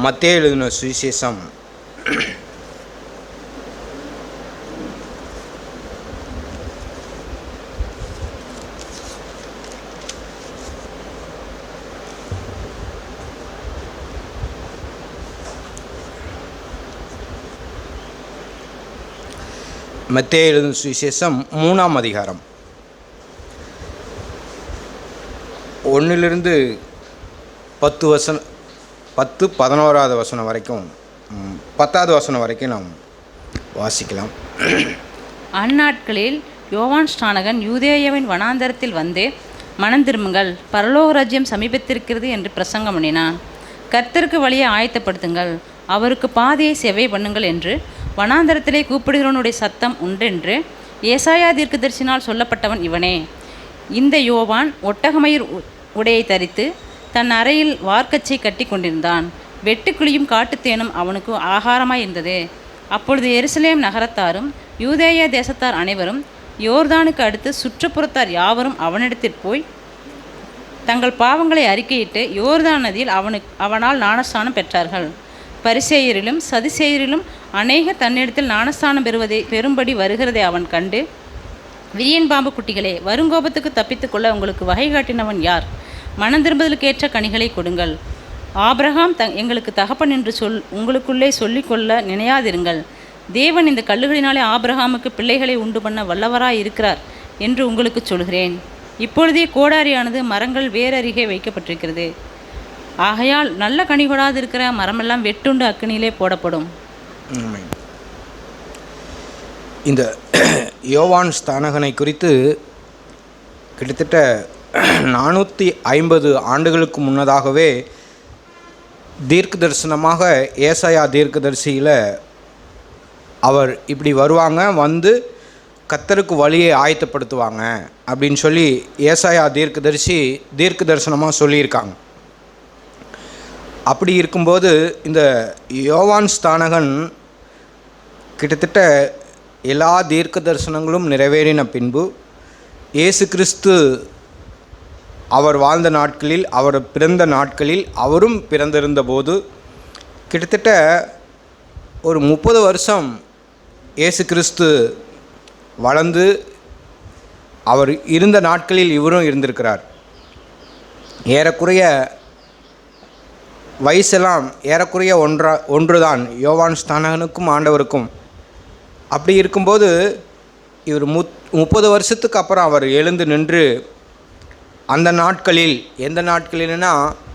மத்தேயு எழுதின சுவிசேஷம் மத்தேயு எழுதின சுவிசேஷம் 3ஆம் அதிகாரம் 1 10 11வது வசனம் வரைக்கும் 10வது வசனம் வரைக்கும் நாம் வாசிக்கலாம். அந்நாட்களில் யோவான் ஸ்நானகன் யூதேயாவின் வனாந்தரத்தில் வந்து, மனம் திரும்புங்கள், பரலோக ராஜ்யம் சமீபத்திருக்கிறது என்று பிரசங்கம் பண்ணினான். கர்த்தருக்கு வழியை ஆயத்தப்படுத்துங்கள், அவருக்கு பாதையை செவ்வை பண்ணுங்கள் என்று வனாந்தரத்திலே கூப்பிடுகிறவனுடைய சத்தம் உண்டென்று ஏசாயா தீர்க்கதரிசினால் சொல்லப்பட்டவன் இவனே. இந்த யோவான் ஒட்டகமயிர் உடையை தரித்து தன் அறையில் வார்க்கச்சை கட்டி கொண்டிருந்தான். வெட்டுக்கிளியும் காட்டுத்தேனும் அவனுக்கு ஆகாரமாய் இருந்தது. அப்பொழுது எருசலேம் நகரத்தாரும் யூதேயா தேசத்தார் அனைவரும் யோர்தானுக்கு அடுத்து சுற்றுப்புறத்தார் யாவரும் அவனிடத்தில் போய் தங்கள் பாவங்களை அறிக்கையிட்டு யோர்தான் நதியில் அவனால் ஞானஸ்நானம் பெற்றார்கள். பரிசேயரிலும் சதுசேயரிலும் அநேக தன்னிடத்தில் ஞானஸ்நானம் பெறும்படி வருகிறதை அவன் கண்டு, விரியன் பாம்பு குட்டிகளே, வருங்கோபத்துக்கு தப்பித்து கொள்ள உங்களுக்கு வகை காட்டினவன் யார்? மனம் திரும்புதலுக்கு ஏற்ற கனிகளை கொடுங்கள். ஆபிரகாம் எங்களுக்கு தகப்பன் என்று உங்களுக்குள்ளே சொல்லிக்கொள்ள நினையாதிருங்கள். தேவன் இந்த கல்லுகளினாலே ஆபிரகாமுக்கு பிள்ளைகளை உண்டு பண்ண வல்லவராய் இருக்கிறார் என்று உங்களுக்கு சொல்கிறேன். இப்பொழுதே கோடாரியானது மரங்கள் வேரருகே வைக்கப்பட்டிருக்கிறது. ஆகையால் நல்ல கனி கொடாது இருக்கிற மரமெல்லாம் வெட்டுண்டு அக்கினியிலே போடப்படும். இந்த யோவான் ஸ்நானகனை குறித்து கிட்டத்தட்ட 450 ஆண்டுகளுக்கு முன்னதாகவே தீர்க்க தரிசனமாக ஏசாயா தீர்க்கதரிசியில் அவர் இப்படி வருவாங்க, வந்து கர்த்தருக்கு வழியை ஆயத்தப்படுத்துவாங்க அப்படின்னு சொல்லி ஏசாயா தீர்க்க தரிசனமாக சொல்லியிருக்காங்க. அப்படி இருக்கும்போது இந்த யோவான் ஸ்நானகன் கிட்டத்தட்ட எல்லா தீர்க்க தரிசனங்களும் நிறைவேறின பின்பு இயேசு கிறிஸ்து அவர் வாழ்ந்த நாட்களில், அவர் பிறந்த நாட்களில், அவரும் பிறந்திருந்த போது கிட்டத்தட்ட ஒரு 30 வருஷம் இயேசு கிறிஸ்து வளர்ந்து அவர் இருந்த நாட்களில் இவரும் இருந்திருக்கிறார். ஏறக்குறைய வயசெல்லாம் ஏறக்குறைய ஒன்றுதான் யோவான் ஸ்நானகனுக்கும் ஆண்டவருக்கும். அப்படி இருக்கும்போது இவர் 30 வருஷத்துக்கு அப்புறம் அவர் எழுந்து நின்று அந்த நாட்களில், எந்த நாட்களில்னா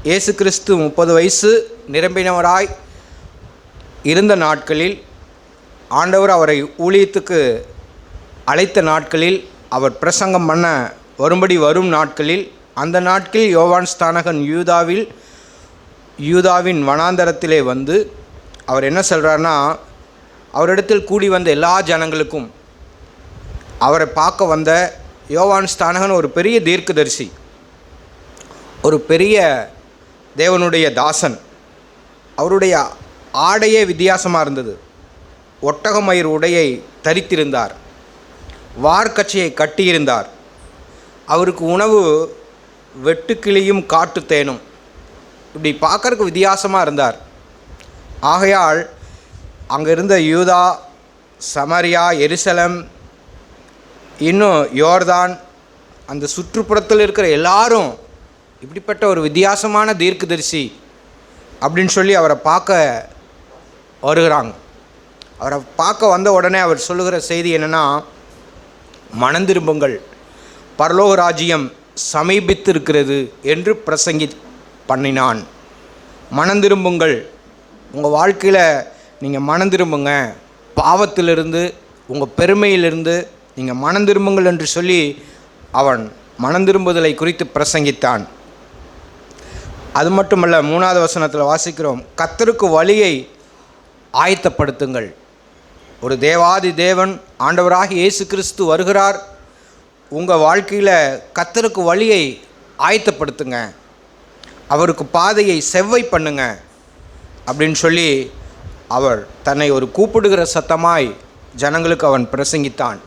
இயேசு கிறிஸ்து 30 வயசு நிரம்பினவராய் இருந்த நாட்களில், ஆண்டவர் அவரை ஊழியத்துக்கு அழைத்த நாட்களில், அவர் பிரசங்கம் பண்ண வரும்படி வரும் நாட்களில், அந்த நாட்களில் யோவான் ஸ்நானகன் யூதாவின் வனாந்தரத்திலே வந்து அவர் என்ன சொல்கிறார்னா, அவரிடத்தில் கூடி வந்த எல்லா ஜனங்களுக்கும், அவரை பார்க்க வந்த யோவான் ஸ்நானகன் ஒரு பெரிய தீர்க்கதரிசி, ஒரு பெரிய தேவனுடைய தாசன். அவருடைய ஆடையே வித்தியாசமாக இருந்தது. ஒட்டகமயிர் உடையை தரித்திருந்தார், வார்க்கச்சையை கட்டியிருந்தார். அவருக்கு உணவு வெட்டுக்கிளியும் காட்டுத்தேனும். இப்படி பார்க்கறதுக்கு வித்தியாசமாக இருந்தார். ஆகையால் அங்கே இருந்த யூதா, சமரியா, எருசலேம், இன்னும் யோர்தான், அந்த சுற்றுப்புறத்தில் இருக்கிற எல்லாரும் இப்படிப்பட்ட ஒரு வித்தியாசமான தீர்க்கதரிசி அப்படின்னு சொல்லி அவரை பார்க்க வருகிறாங்க. அவரை பார்க்க வந்த உடனே அவர் சொல்லுகிற செய்தி என்னென்னா, மனம் திரும்புங்கள், பரலோக ராஜ்யம் சமீபித்திருக்கிறது என்று பிரசங்கி பண்ணினான். மனம் திரும்புங்கள், உங்கள் வாழ்க்கையில் நீங்கள் மனம் திரும்புங்க, பாவத்திலிருந்து, உங்கள் பெருமையிலிருந்து நீங்கள் மனம் திரும்புங்கள் என்று சொல்லி அவன் மனம் திரும்புதலை குறித்து பிரசங்கித்தான். அது மட்டுமல்ல, 3வது வசனத்தில் வாசிக்கிறோம், கர்த்தருக்கு வழியை ஆயத்தப்படுத்துங்கள். ஒரு தேவாதி தேவன் ஆண்டவராக இயேசு கிறிஸ்து வருகிறார். உங்கள் வாழ்க்கையில் கர்த்தருக்கு வழியை ஆயத்தப்படுத்துங்க, அவருக்கு பாதையை செவ்வை பண்ணுங்க அப்படின்னு சொல்லி அவர் தன்னை ஒரு கூப்பிடுகிற சத்தமாய் ஜனங்களுக்கு அவன் பிரசங்கித்தான்.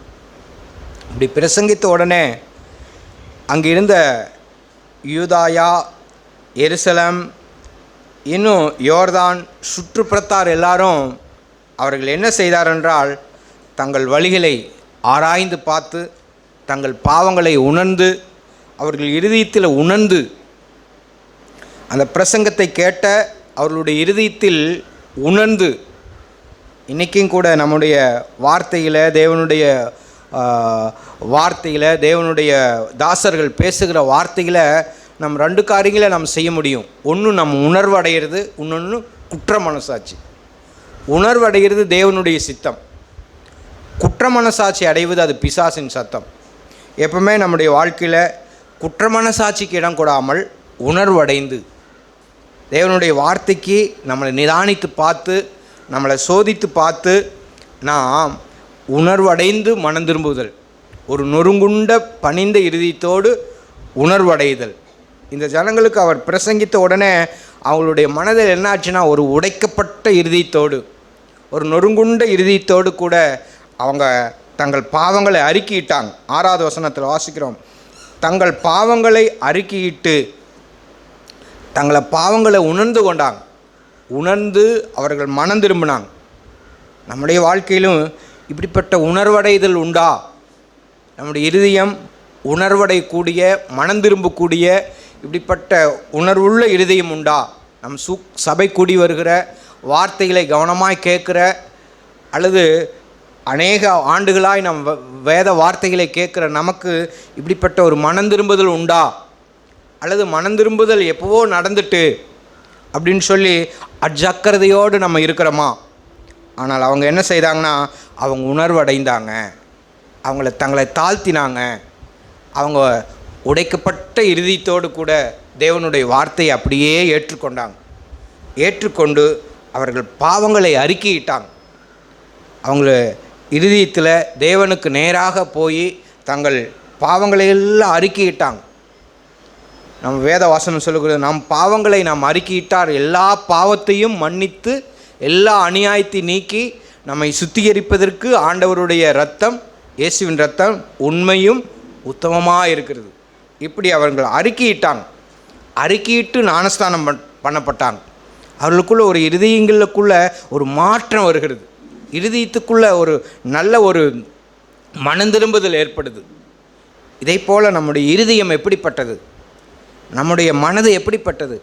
இப்படி பிரசங்கித்த உடனே அங்கிருந்த யூதாயா, எருசலேம், இன்னும் யோர்தான் சுற்றுப்புறத்தார் எல்லாரும் அவர்கள் என்ன செய்தார் என்றால், தங்கள் வழிகளை ஆராய்ந்து பார்த்து, தங்கள் பாவங்களை உணர்ந்து, அவர்கள் இருதயத்தில் உணர்ந்து, அந்த பிரசங்கத்தை கேட்ட அவர்களுடைய இருதயத்தில் உணர்ந்து, இன்றைக்கும் கூட நம்முடைய வார்த்தையில், தேவனுடைய வார்த்தையில், தேவனுடைய தாசர்கள் பேசுகிற வார்த்தையில் நம்ம 2 காரியங்களை நம்ம செய்ய முடியும். ஒன்று நம்ம உணர்வடைகிறது, இன்னொன்று குற்ற மனசாட்சி. உணர்வடைகிறது தேவனுடைய சித்தம், குற்ற மனசாட்சி அடைவது அது பிசாசின் சத்தம். எப்பவுமே நம்முடைய வாழ்க்கையில் குற்ற மனசாட்சிக்கு இடம் கொடாமல் உணர்வடைந்து தேவனுடைய வார்த்தைக்கு நம்மளை நிதானித்து பார்த்து, நம்மளை சோதித்து பார்த்து, நாம் உணர்வடைந்து மனம் திரும்புதல், ஒரு நொறுங்குண்ட பணிந்த இருதயத்தோடு உணர்வடைதல். இந்த ஜனங்களுக்கு அவர் பிரசங்கித்த உடனே அவங்களுடைய மனதில் என்னாச்சுன்னா, ஒரு உடைக்கப்பட்ட இருதயத்தோடு, ஒரு நொறுங்குண்ட இருதயத்தோடு கூட அவங்க தங்கள் பாவங்களை அறிக்கையிட்டாங்க. 6வது வசனத்தில் வாசிக்கிறோம், தங்கள் பாவங்களை அறிக்கையிட்டு தங்களை பாவங்களை உணர்ந்து கொண்டாங்க. உணர்ந்து அவர்கள் மனம் திரும்பினாங்க. நம்முடைய வாழ்க்கையிலும் இப்படிப்பட்ட உணர்வடைதல் உண்டா? நம்முடைய இருதயம் உணர்வடையக்கூடிய, மனம் திரும்பக்கூடிய இப்படிப்பட்ட உணர்வுள்ள இருதயம் உண்டா? நம் சபை கூடி வருகிற, வார்த்தைகளை கவனமாய் கேட்குற, அல்லது அநேக ஆண்டுகளாய் நம் வேத வார்த்தைகளை கேட்குற நமக்கு இப்படிப்பட்ட ஒரு மனம் திரும்புதல் உண்டா? அல்லது மனம் திரும்புதல் எப்போவோ நடந்துட்டு அப்படின்னு சொல்லி அஜாக்கிரதையோடு நம்ம இருக்கிறோமா? ஆனால் அவங்க என்ன செய்தாங்கன்னா, அவங்க உணர்வடைந்தாங்க, அவங்கள தங்களை தாழ்த்தினாங்க, அவங்க உடைக்கப்பட்ட இருதயத்தோடு கூட தேவனுடைய வார்த்தையை அப்படியே ஏற்றுக்கொண்டாங்க. ஏற்றுக்கொண்டு அவர்கள் பாவங்களை அறிக்கையிட்டாங்க. அவங்கள இருதயத்தில் தேவனுக்கு நேராக போய் தங்கள் பாவங்களை எல்லாம் அறிக்கையிட்டாங்க. நம்ம வேத வாசனம் சொல்லுகிறது, நம் பாவங்களை நாம் அறிக்கையிட்டார் எல்லா பாவத்தையும் மன்னித்து எல்லா அநியாயத்தை நீக்கி நம்மை சுத்திகரிப்பதற்கு ஆண்டவருடைய இரத்தம், இயேசுவின் இரத்தம் உண்மையும் உத்தமமாக இருக்கிறது. இப்படி அவர்கள் அறிக்கையிட்டாங்க. அறிக்கையிட்டு ஞானஸ்தானம் பண்ணப்பட்டாங்க. அவர்களுக்குள்ள ஒரு இருதயங்களுக்குள்ள ஒரு மாற்றம் வருகிறது. இருதயத்துக்குள்ள ஒரு நல்ல ஒரு மனம் திரும்புதல் ஏற்படுது. இதை போல் நம்முடைய இருதயம் எப்படிப்பட்டது? நம்முடைய மனது எப்படிப்பட்டது?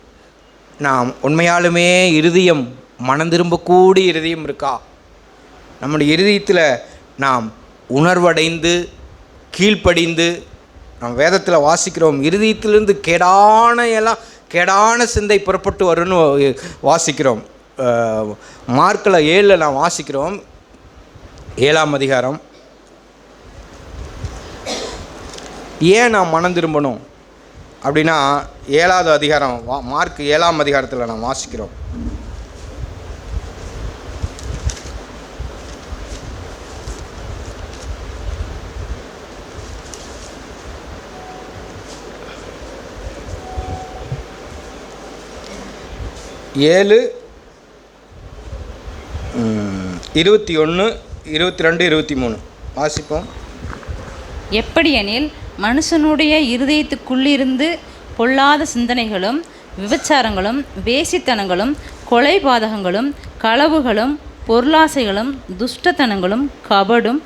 நாம் உண்மையாலுமே இருதயம் மனம் திரும்பக்கூடிய இருதயம் இருக்கா? நம்முடைய இருதயத்தில் நாம் உணர்வடைந்து கீழ்ப்படிந்து, நாம் வேதத்தில் வாசிக்கிறோம், இருதயத்திலிருந்து கேடான சிந்தை புறப்பட்டு வரும்னு வாசிக்கிறோம். மார்க்கில் 7 நாம் வாசிக்கிறோம், 7ஆம் அதிகாரம். ஏன் நாம் மனம் திரும்பணும் அப்படின்னா, 7வது அதிகாரம் மார்க் 7ஆம் அதிகாரத்தில் நாம் வாசிக்கிறோம். ஏழு 21, 22, 23 வாசிப்போம். எப்படியெனில் மனுஷனுடைய இருதயத்துக்குள்ளிருந்து பொல்லாத சிந்தனைகளும், விபச்சாரங்களும், வேசித்தனங்களும், கொலைபாதகங்களும், களவுகளும், பொருளாசைகளும், துஷ்டத்தனங்களும், கபடும்,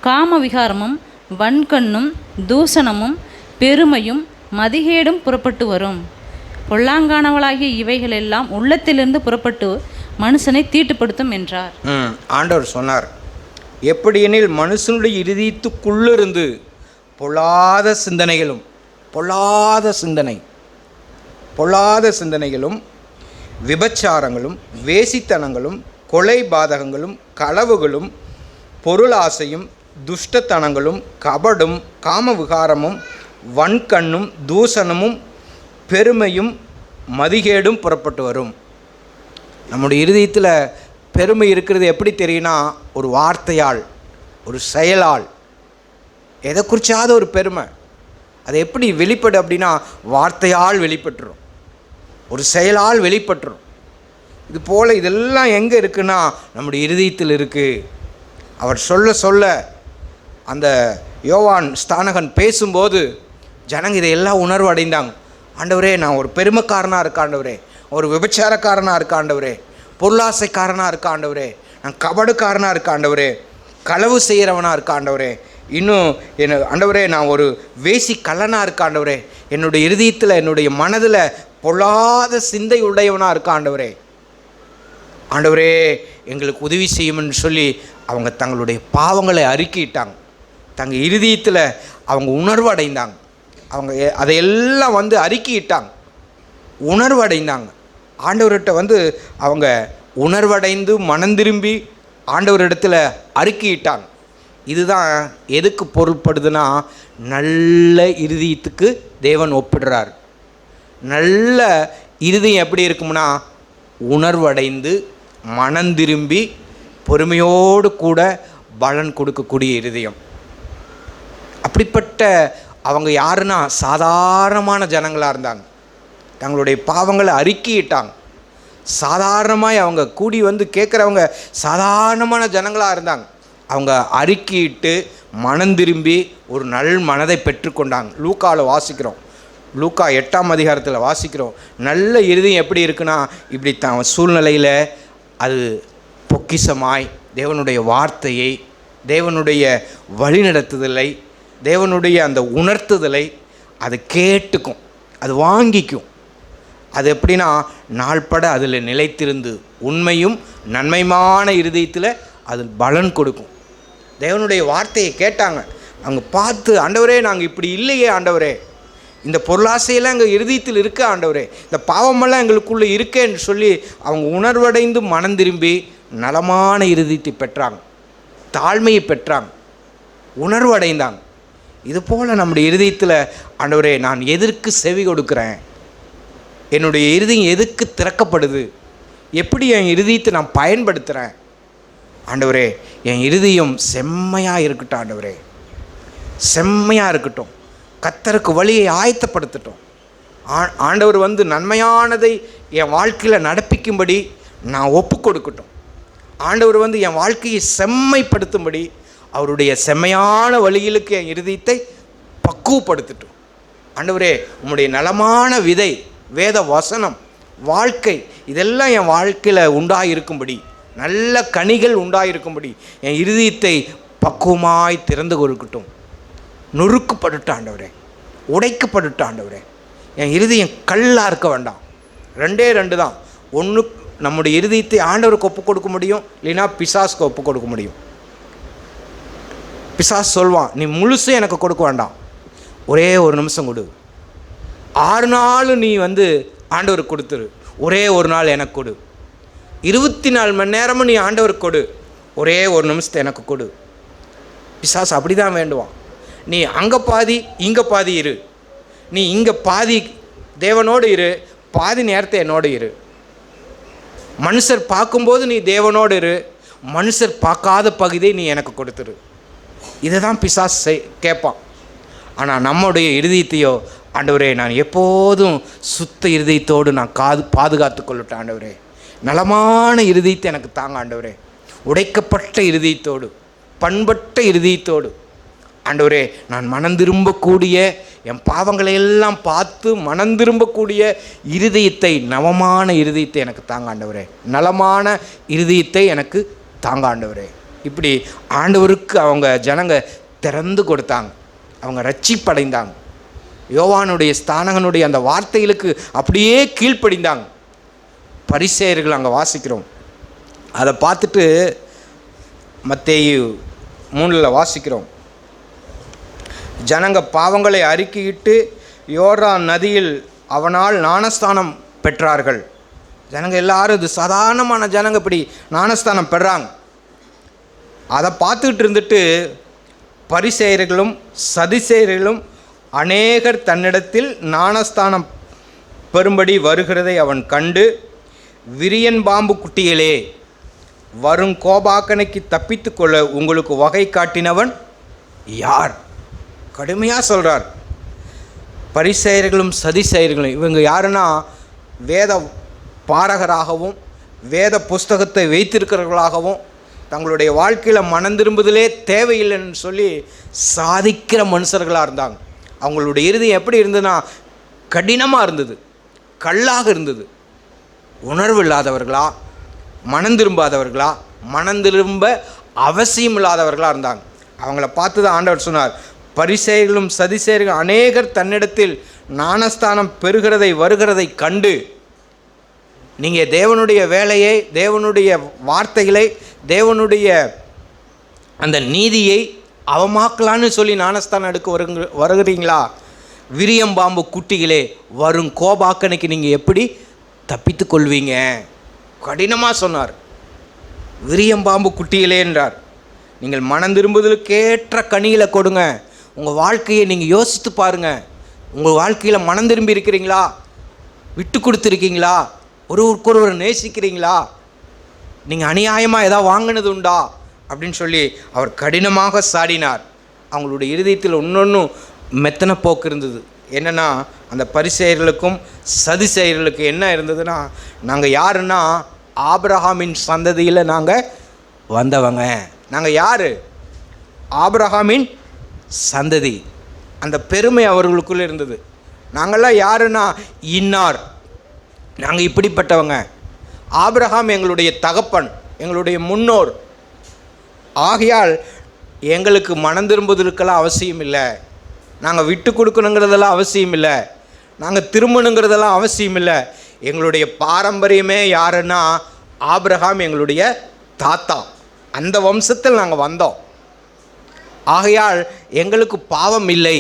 காமவிகாரமும், வன்கண்ணும், தூசணமும், பெருமையும், மதிகேடும் புறப்பட்டு வரும். பொல்லாங்கானவளாகிய இவைகளெல்லாம் உள்ளத்திலிருந்து புறப்பட்டு மனுஷனை தீட்டுப்படுத்தும் என்றார். ஆண்டவர் சொன்னார், எப்படியெனில் மனுஷனுடைய இருதயத்துக்குள்ளிருந்து பொல்லாத சிந்தனைகளும், விபச்சாரங்களும், வேசித்தனங்களும், கொலைபாதகங்களும், களவுகளும், பொருளாசையும், துஷ்டத்தனங்களும், கபடும், காமவிகாரமும், வன்கண்ணும், தூசணமும், பெருமையும், மதிகேடும் புறப்பட்டு வரும். நம்முடைய இருதயத்தில் பெருமை இருக்கிறது எப்படி தெரியும்னா, ஒரு வார்த்தையால், ஒரு செயலால், எதை குறிச்சாவது ஒரு பெருமை. அது எப்படி வெளிப்படு அப்படின்னா, வார்த்தையால் வெளிப்பட்டுரும், ஒரு செயலால் வெளிப்பட்டுரும். இது போல் இதெல்லாம் எங்கே இருக்குன்னா, நம்முடைய இருதயத்தில் இருக்குது. அவர் சொல்ல சொல்ல, அந்த யோவான் ஸ்தானகன் பேசும்போது ஜனங்க இதையெல்லாம் உணர்வு அடைந்தாங்க. ஆண்டவரே, நான் ஒரு பெருமைக்காரனாக இருக்கேன், ஆண்டவரே, ஒரு விபச்சாரக்காரனாக இருக்க ஆண்டவரே, பொருளாசைக்காரனாக இருக்க ஆண்டவரே, நான் கபடுக்காரனாக இருக்க ஆண்டவரே, களவு செய்கிறவனாக இருக்க ஆண்டவரே, இன்னும் ஆண்டவரே நான் ஒரு வேசி கள்ளனாக இருக்க ஆண்டவரே, என்னுடைய இருதயத்தில் என்னுடைய மனதில் பொல்லாத சிந்தை உடையவனாக இருக்க ஆண்டவரே, ஆண்டவரே எங்களுக்கு உதவி செய்யும்னு சொல்லி அவங்க தங்களுடைய பாவங்களை அறிக்கையிட்டாங்க. தங்கள் இருதயத்தில் அவங்க உணர்வு அடைந்தாங்க. அவங்க அதையெல்லாம் அறிக்கையிட்டாங்க, உணர்வு அடைந்தாங்க. ஆண்டவர்கிட்ட அவங்க உணர்வடைந்து மனம் திரும்பி ஆண்டவரிடத்தில் அறிக்கையிட்டாங்க. இதுதான் எதுக்கு பொருள்படுதுன்னா, நல்ல இருதயத்துக்கு தேவன் ஒப்பிடுறார். நல்ல இருதயம் எப்படி இருக்கும்னா, உணர்வடைந்து மனம் திரும்பி பொறுமையோடு கூட பலன் கொடுக்கக்கூடிய இருதயம். அப்படிப்பட்ட அவங்க யாருன்னா சாதாரணமான ஜனங்களாக இருந்தாங்க. தங்களுடைய பாவங்களை அறிக்கையிட்டாங்க. சாதாரணமாக அவங்க கூடி கேட்குறவங்க சாதாரணமான ஜனங்களாக இருந்தாங்க. அவங்க அறிக்கையிட்டு மனம் திரும்பி ஒரு நல் மனதை பெற்றுக்கொண்டாங்க. லூக்காவில் வாசிக்கிறோம், லூக்கா 8ஆம் அதிகாரத்தில் வாசிக்கிறோம். நல்ல இருதயம் எப்படி இருக்குன்னா, இப்படி சூழ்நிலையில் அது பொக்கிஷமாய் தேவனுடைய வார்த்தையை, தேவனுடைய வழிநடத்துதலை, தேவனுடைய அந்த உணர்த்துதலை அது கேட்டுக்கும், அது வாங்கிக்கும். அது எப்படின்னா, நாள்பட அதில் நிலைத்திருந்து உண்மையும் நன்மையான இருதயத்தில் அது பலன் கொடுக்கும். தேவனுடைய வார்த்தையை கேட்டாங்க. அவங்க பார்த்து, ஆண்டவரே நாங்கள் இப்படி இல்லையே ஆண்டவரே, இந்த பொருளாசையெல்லாம் எங்கள் இருதயத்தில் இருக்க ஆண்டவரே, இந்த பாவமெல்லாம் எங்களுக்குள்ளே இருக்கேன்னு சொல்லி அவங்க உணர்வடைந்து மனம் திரும்பி நலமான இருதயத்தை பெற்றாங்க, தாழ்மையை பெற்றாங்க, உணர்வு அடைந்தாங்க. இதுபோல் நம்முடைய இருதயத்தில், ஆண்டவரே நான் எதற்கு செவி கொடுக்குறேன், என்னுடைய இருதயம் எதுக்கு திறக்கப்படுது, எப்படி என் இருதயத்தை நான் பயன்படுத்துகிறேன், ஆண்டவரே என் இருதயம் செம்மையாக இருக்கட்டும், ஆண்டவரே செம்மையாக இருக்கட்டும், கர்த்தருக்கு வழியை ஆயத்தப்படுத்தட்டும். ஆண்டவர் நன்மையானதை என் வாழ்க்கையில் நடப்பிக்கும்படி நான் ஒப்பு கொடுக்கட்டும். ஆண்டவர் என் வாழ்க்கையை செம்மைப்படுத்தும்படி அவருடைய செம்மையான வழிகளுக்கு என் இருதயத்தை பக்குவப்படுத்தட்டும். ஆண்டவரே உம்முடைய நலமான விதை, வேத வசனம், வாழ்க்கை, இதெல்லாம் என் வாழ்க்கையில் உண்டாயிருக்கும்படி, நல்ல கனிகள் உண்டாயிருக்கும்படி என் இருதயத்தை பக்குவமாய் திறந்து கொடுக்கட்டும். நொறுக்கப்பட்டுட்டு ஆண்டவரே, உடைக்கப்பட்டுட்டு ஆண்டவரே, என் இருதயம் கல்லாக இருக்க வேண்டாம். 2 தான். ஒன்று நம்முடைய இருதயத்தை ஆண்டவருக்கு ஒப்பு கொடுக்க முடியும், இல்லைன்னா பிசாசுக்கு ஒப்பு கொடுக்க முடியும். பிசாசு சொல்வான், நீ முழுசும் எனக்கு கொடுக்க வேண்டாம், ஒரே ஒரு நிமிஷம் கொடு, 6 நாள் நீ ஆண்டவருக்கு கொடுத்துரு, ஒரே ஒரு நாள் எனக்கு கொடு, 24 மணி நேரமும் நீ ஆண்டவருக்கு கொடு, ஒரே ஒரு நிமிஷத்தை எனக்கு கொடு. பிசாசு அப்படி தான் வேண்டுவான். நீ அங்கே பாதி இங்கே பாதி இரு, நீ இங்கே பாதி தேவனோடு இரு, பாதி நேரத்தை என்னோடு இரு. மனுஷர் பார்க்கும்போது நீ தேவனோடு இரு, மனுஷர் பார்க்காத பகுதியை நீ எனக்கு கொடுத்துரு. இதை தான் பிசாசு கேட்பான். ஆனால் நம்முடைய இருதயத்தையோ, ஆண்டவரே நான் எப்போதும் சுத்த இருதயத்தோடு நான் பாதுகாத்து கொள்ளட்டேன் ஆண்டவரே, நலமான இருதயத்தை எனக்கு தாங்க ஆண்டவரே, உடைக்கப்பட்ட இருதயத்தோடு, பண்பட்ட இருதயத்தோடு ஆண்டவரே நான் மனம் திரும்பக்கூடிய, என் பாவங்களை எல்லாம் பார்த்து மனம் திரும்பக்கூடிய இருதயத்தை, நவமான இருதயத்தை எனக்கு தாங்க ஆண்டவரே, நலமான இருதயத்தை எனக்கு தாங்க ஆண்டவரே. இப்படி ஆண்டவருக்கு அவங்க ஜனங்க திறந்து கொடுத்தாங்க, அவங்க ரட்சிப்படைந்தாங்க. யோவானுடைய ஸ்தானகனுடைய அந்த வார்த்தைகளுக்கு அப்படியே கீழ்ப்படிந்தாங்க. பரிசேயர்கள் அங்கே வாசிக்கிறோம். அதை பார்த்துட்டு மத்தேயு 3 வாசிக்கிறோம். ஜனங்க பாவங்களை அறிக்கையிட்டு யோர்தான் நதியில் அவனால் ஞானஸ்தானம் பெற்றார்கள். ஜனங்க எல்லாரும், இது சாதாரணமான ஜனங்க இப்படி ஞானஸ்தானம் பெறாங்க. அதை பார்த்துக்கிட்டு இருந்துட்டு பரிசேயர்களும் சதுசேயர்களும் அநேகர் தன்னிடத்தில் ஞானஸ்தானம் பெறும்படி வருகிறதை அவன் கண்டு, விரியன் பாம்பு குட்டிகளே, வரும் கோபாக்கனைக்கு தப்பித்து கொள்ள உங்களுக்கு வகை காட்டினவன் யார்? கடுமையாக சொல்கிறார். பரிசேயர்களும் சதிசேயர்களும் இவங்க யாருன்னா, வேத பாரகராகவும் வேத புஸ்தகத்தை வைத்திருக்கிறவர்களாகவும் தங்களுடைய வாழ்க்கையில் மனம் திரும்புதலே தேவையில்லைன்னு சொல்லி சாதிக்கிற மனுஷர்களாக இருந்தாங்க. அவங்களுடைய இருதயம் எப்படி இருந்ததுன்னா, கடினமாக இருந்தது, கல்லாக இருந்தது. உணர்வு இல்லாதவர்களா, மனம் திரும்பாதவர்களா, மனம் திரும்ப அவசியம் இல்லாதவர்களாக இருந்தாங்க. அவங்கள பார்த்து தான் ஆண்டவர் சொன்னார், பரிசேயர்களும் சதிசேயர்களும் அநேகர் தன்னிடத்தில் ஞானஸ்தானம் பெறுகிறதை வருகிறதை கண்டு நீங்கள் தேவனுடைய வேலையை, தேவனுடைய வார்த்தைகளை, தேவனுடைய அந்த நீதியை அவமாக்கலான்னு சொல்லி ஞானஸ்தானம் எடுக்க வருகிறீங்களா? விரியம்பாம்பு குட்டிகளே, வரும் கோபாக்கனைக்கு நீங்கள் எப்படி தப்பித்து கொள்வீங்க? கடினமாக சொன்னார். விரியம்பாம்பு குட்டிகளே என்றார். நீங்கள் மனம் திரும்புதலுக்கேற்ற கனிகளை கொடுங்க. உங்கள் வாழ்க்கையை நீங்கள் யோசித்து பாருங்கள். உங்கள் வாழ்க்கையில் மனம் திரும்பி இருக்கிறீங்களா? விட்டு கொடுத்துருக்கீங்களா? ஒருவருக்கொருவர் நேசிக்கிறீங்களா? நீங்கள் அநியாயமாக ஏதாவது வாங்கினது உண்டா அப்படின்னு சொல்லி அவர் கடினமாக சாடினார். அவங்களுடைய இருதயத்தில் இன்னொன்றும் மெத்தனை போக்கு இருந்தது. என்னென்னா, அந்த பரிசேயர்களுக்கும் சதிசேயர்களுக்கு என்ன இருந்ததுன்னா, நாங்கள் யாருன்னா ஆபிரகாமின் சந்ததியில் நாங்கள் வந்தவங்க. நாங்கள் யார்? ஆபிரகாமின் சந்ததி. அந்த பெருமை அவர்களுக்குள்ளே இருந்தது. நாங்கள்லாம் யாருன்னா இன்னார், நாங்கள் இப்படிப்பட்டவங்க. ஆபிரகாம் எங்களுடைய தகப்பன், எங்களுடைய முன்னோர். ஆகையால் எங்களுக்கு மனம் திரும்புவதற்கெல்லாம் அவசியம் இல்லை. நாங்கள் விட்டு கொடுக்கணுங்கிறதெல்லாம் அவசியம் இல்லை. நாங்கள் திரும்பணுங்கிறதெல்லாம் அவசியம் இல்லை. எங்களுடைய பாரம்பரியமே யாருன்னா ஆபிரகாம் எங்களுடைய தாத்தா. அந்த வம்சத்தில் நாங்கள் வந்தோம். ஆகையால் எங்களுக்கு பாவம் இல்லை.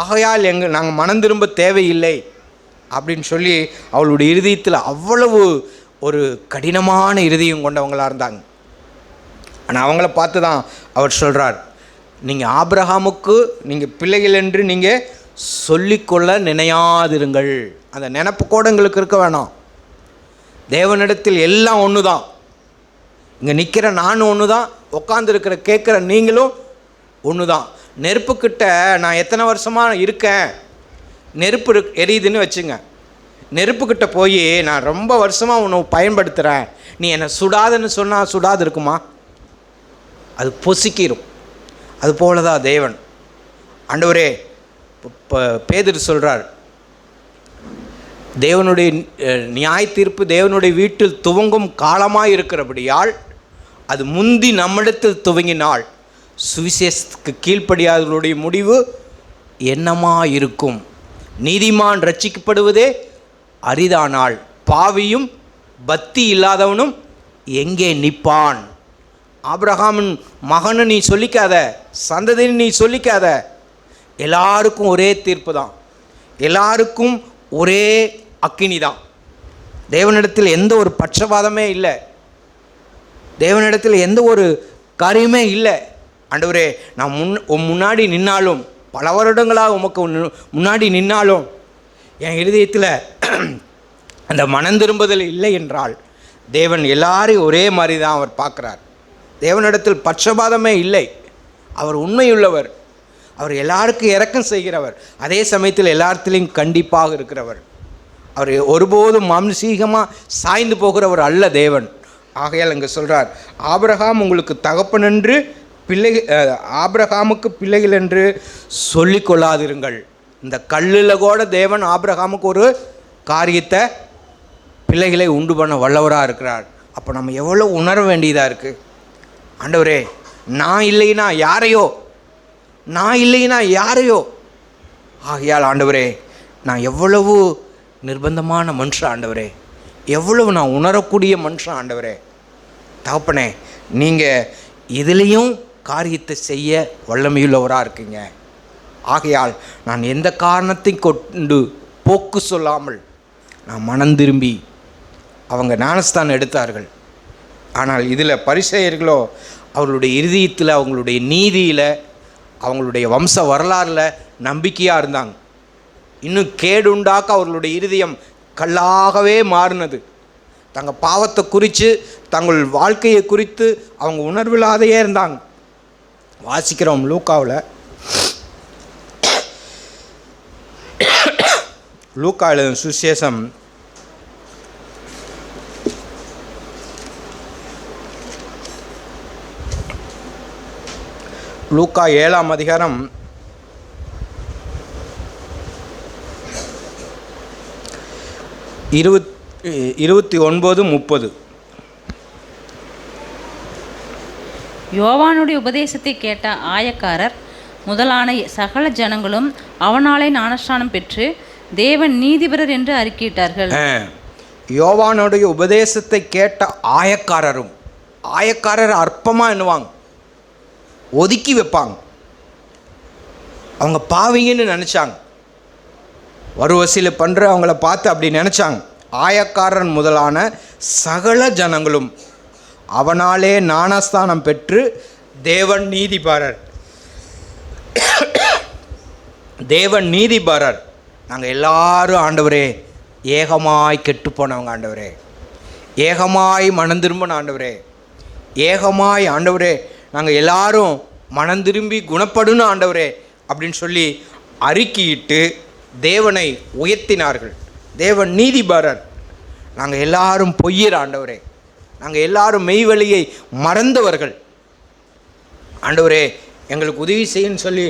ஆகையால் நாங்கள் மனம் திரும்ப தேவையில்லை அப்படின்னு சொல்லி அவளுடைய இருதயத்தில் அவ்வளவு ஒரு கடினமான இருதயம் கொண்டவங்களாக இருந்தாங்க. ஆனால் அவங்கள பார்த்து தான் அவர் சொல்கிறார், நீங்கள் ஆபிரகாமுக்கு நீங்கள் பிள்ளைகள் என்று நீங்கள் சொல்லிக்கொள்ள நினையாதிருங்கள். அந்த நினப்பு கூட எங்களுக்கு இருக்க வேணாம். தேவனிடத்தில் எல்லாம் ஒன்று தான். இங்கே நிற்கிற நானும் ஒன்று தான், உட்காந்துருக்கிற கேட்குற நீங்களும் ஒன்று தான். நெருப்புக்கிட்ட நான் எத்தனை வருஷமாக இருக்கேன், நெருப்பு எரியுதுன்னு வச்சுங்க. நெருப்புக்கிட்ட போய் நான் ரொம்ப வருஷமாக உன்னை பயன்படுத்துகிறேன், நீ என்னை சுடாதுன்னு சொன்னால் சுடாது இருக்குமா? அது பொசுக்கிடும். அது போல தான் தேவன். ஆண்டவரே, பேதுரு சொல்கிறார், தேவனுடைய நியாய தீர்ப்பு தேவனுடைய வீட்டில் துவங்கும் காலமாக இருக்கிறபடியால் அது முந்தி நம்மிடத்தில் துவங்கினால் சுவிசேஷத்துக்கு கீழ்ப்படியாதவர்களுடைய முடிவு என்னமா இருக்கும்? நீதிமான் ரட்சிக்கப்படுவதே அரிதானால் பாவியும் பக்தி இல்லாதவனும் எங்கே நிற்பான்? ஆபிரகாமின் மகனு நீ சொல்லிக்காத, சந்ததின்னு நீ சொல்லிக்காத. எல்லாருக்கும் ஒரே தீர்ப்பு தான், எல்லாருக்கும் ஒரே அக்கினி தான். தேவனிடத்தில் எந்த ஒரு பட்சபாதமே இல்லை, தேவனிடத்தில் எந்த ஒரு காரியமே இல்லை. ஆண்டவரே, நான் முன்னாடி நின்னாலும், பல வருடங்களாக உமக்கு முன்னாடி நின்னாலும் என் இருதயத்தில் அந்த மனம் திரும்புதல் இல்லை என்றால், தேவன் எல்லாரையும் ஒரே மாதிரி தான் அவர் பார்க்குறார். தேவனிடத்தில் பட்சபாதமே இல்லை. அவர் உண்மையுள்ளவர். அவர் எல்லாருக்கும் இரக்கம் செய்கிறவர். அதே சமயத்தில் எல்லாத்திலையும் கண்டிப்பாக இருக்கிறவர். அவர் ஒருபோதும் மாம்சீகமாக சாய்ந்து போகிறவர் அல்ல தேவன். ஆகையால் இங்கே சொல்கிறார், ஆபிரகாம் உங்களுக்கு தகப்பன் என்று ஆபிரகாமுக்கு பிள்ளைகள் என்று சொல்லி கொள்ளாதிருங்கள். இந்த கல்லில் கூட தேவன் ஆபிரகாமுக்கு ஒரு காரியத்தை, பிள்ளைகளை உண்டு பண்ண வல்லவராக இருக்கிறார். அப்போ நம்ம எவ்வளோ உணர வேண்டியதாக இருக்குது. ஆண்டவரே, நான் இல்லைன்னா யாரையோ, நான் இல்லைன்னா யாரையோ. ஆகையால் ஆண்டவரே, நான் எவ்வளவு நிர்பந்தமான மனுஷன் ஆண்டவரே, எவ்வளவு நான் உணரக்கூடிய மனுஷன் ஆண்டவரே. தகப்பனே, நீங்கள் இதுலேயும் காரியத்தை செய்ய வல்லமையுள்ளவராக இருக்கீங்க. ஆகையால் நான் எந்த காரணத்தையும் கொண்டு போக்கு சொல்லாமல் நான் மனம் திரும்பி அவங்க ஞானஸ்தானம் எடுத்தார்கள். ஆனால் இதில் பரிசேயர்களோ அவர்களுடைய இருதயத்தில், அவங்களுடைய நீதியில், அவங்களுடைய வம்ச வரலாறில் நம்பிக்கையாக இருந்தாங்க. இன்னும் கேடுண்டாக்க அவர்களுடைய இருதயம் கல்லாகவே மாறினது. தங்கள் பாவத்தை குறித்து, தங்கள் வாழ்க்கையை குறித்து அவங்க உணர்வில்லாதையே இருந்தாங்க. வாசிக்கிறோம் லூக்காவில், லூக்கா எழுதும் சுவிசேஷம் 7ஆம் அதிகாரம் 28 29:30. யோவானுடைய உபதேசத்தை கேட்ட ஆயக்காரர் முதலான சகல ஜனங்களும் அவனாலே ஞானஸ்நானம் பெற்று தேவன் நீதிபரர் என்று அறிக்கையிட்டார்கள். யோவானுடைய உபதேசத்தை கேட்ட ஆயக்காரர் அற்பமாக எண்ணுவாங்க, ஒதுக்கி வைப்பாங்க. அவங்க பாவிங்கன்னு நினச்சாங்க, வரிசையில் பண்ணுற அவங்கள பார்த்து அப்படி நினச்சாங்க. ஆயக்காரன் முதலான சகல ஜனங்களும் அவனாலே ஞானஸ்தானம் பெற்று தேவன் நீதிபரர். நாங்கள் எல்லாரும் ஆண்டவரே ஏகமாய் கெட்டு போனவங்க ஆண்டவரே, ஏகமாய் மனம் திரும்பின ஆண்டவரே, ஏகமாய் ஆண்டவரே நாங்கள் எல்லாரும் மனம் திரும்பி குணப்படணும் ஆண்டவரே அப்படின்னு சொல்லி அறிக்கையிட்டு தேவனை உயர்த்தினார்கள். தேவன் நீதிபரர். நாங்கள் எல்லாரும் பொய்யர் ஆண்டவரே, நாங்கள் எல்லாரும் மெய்வழியை மறந்தவர்கள் ஆண்டவரே, எங்களுக்கு உதவி செய்யுன்னு சொல்லி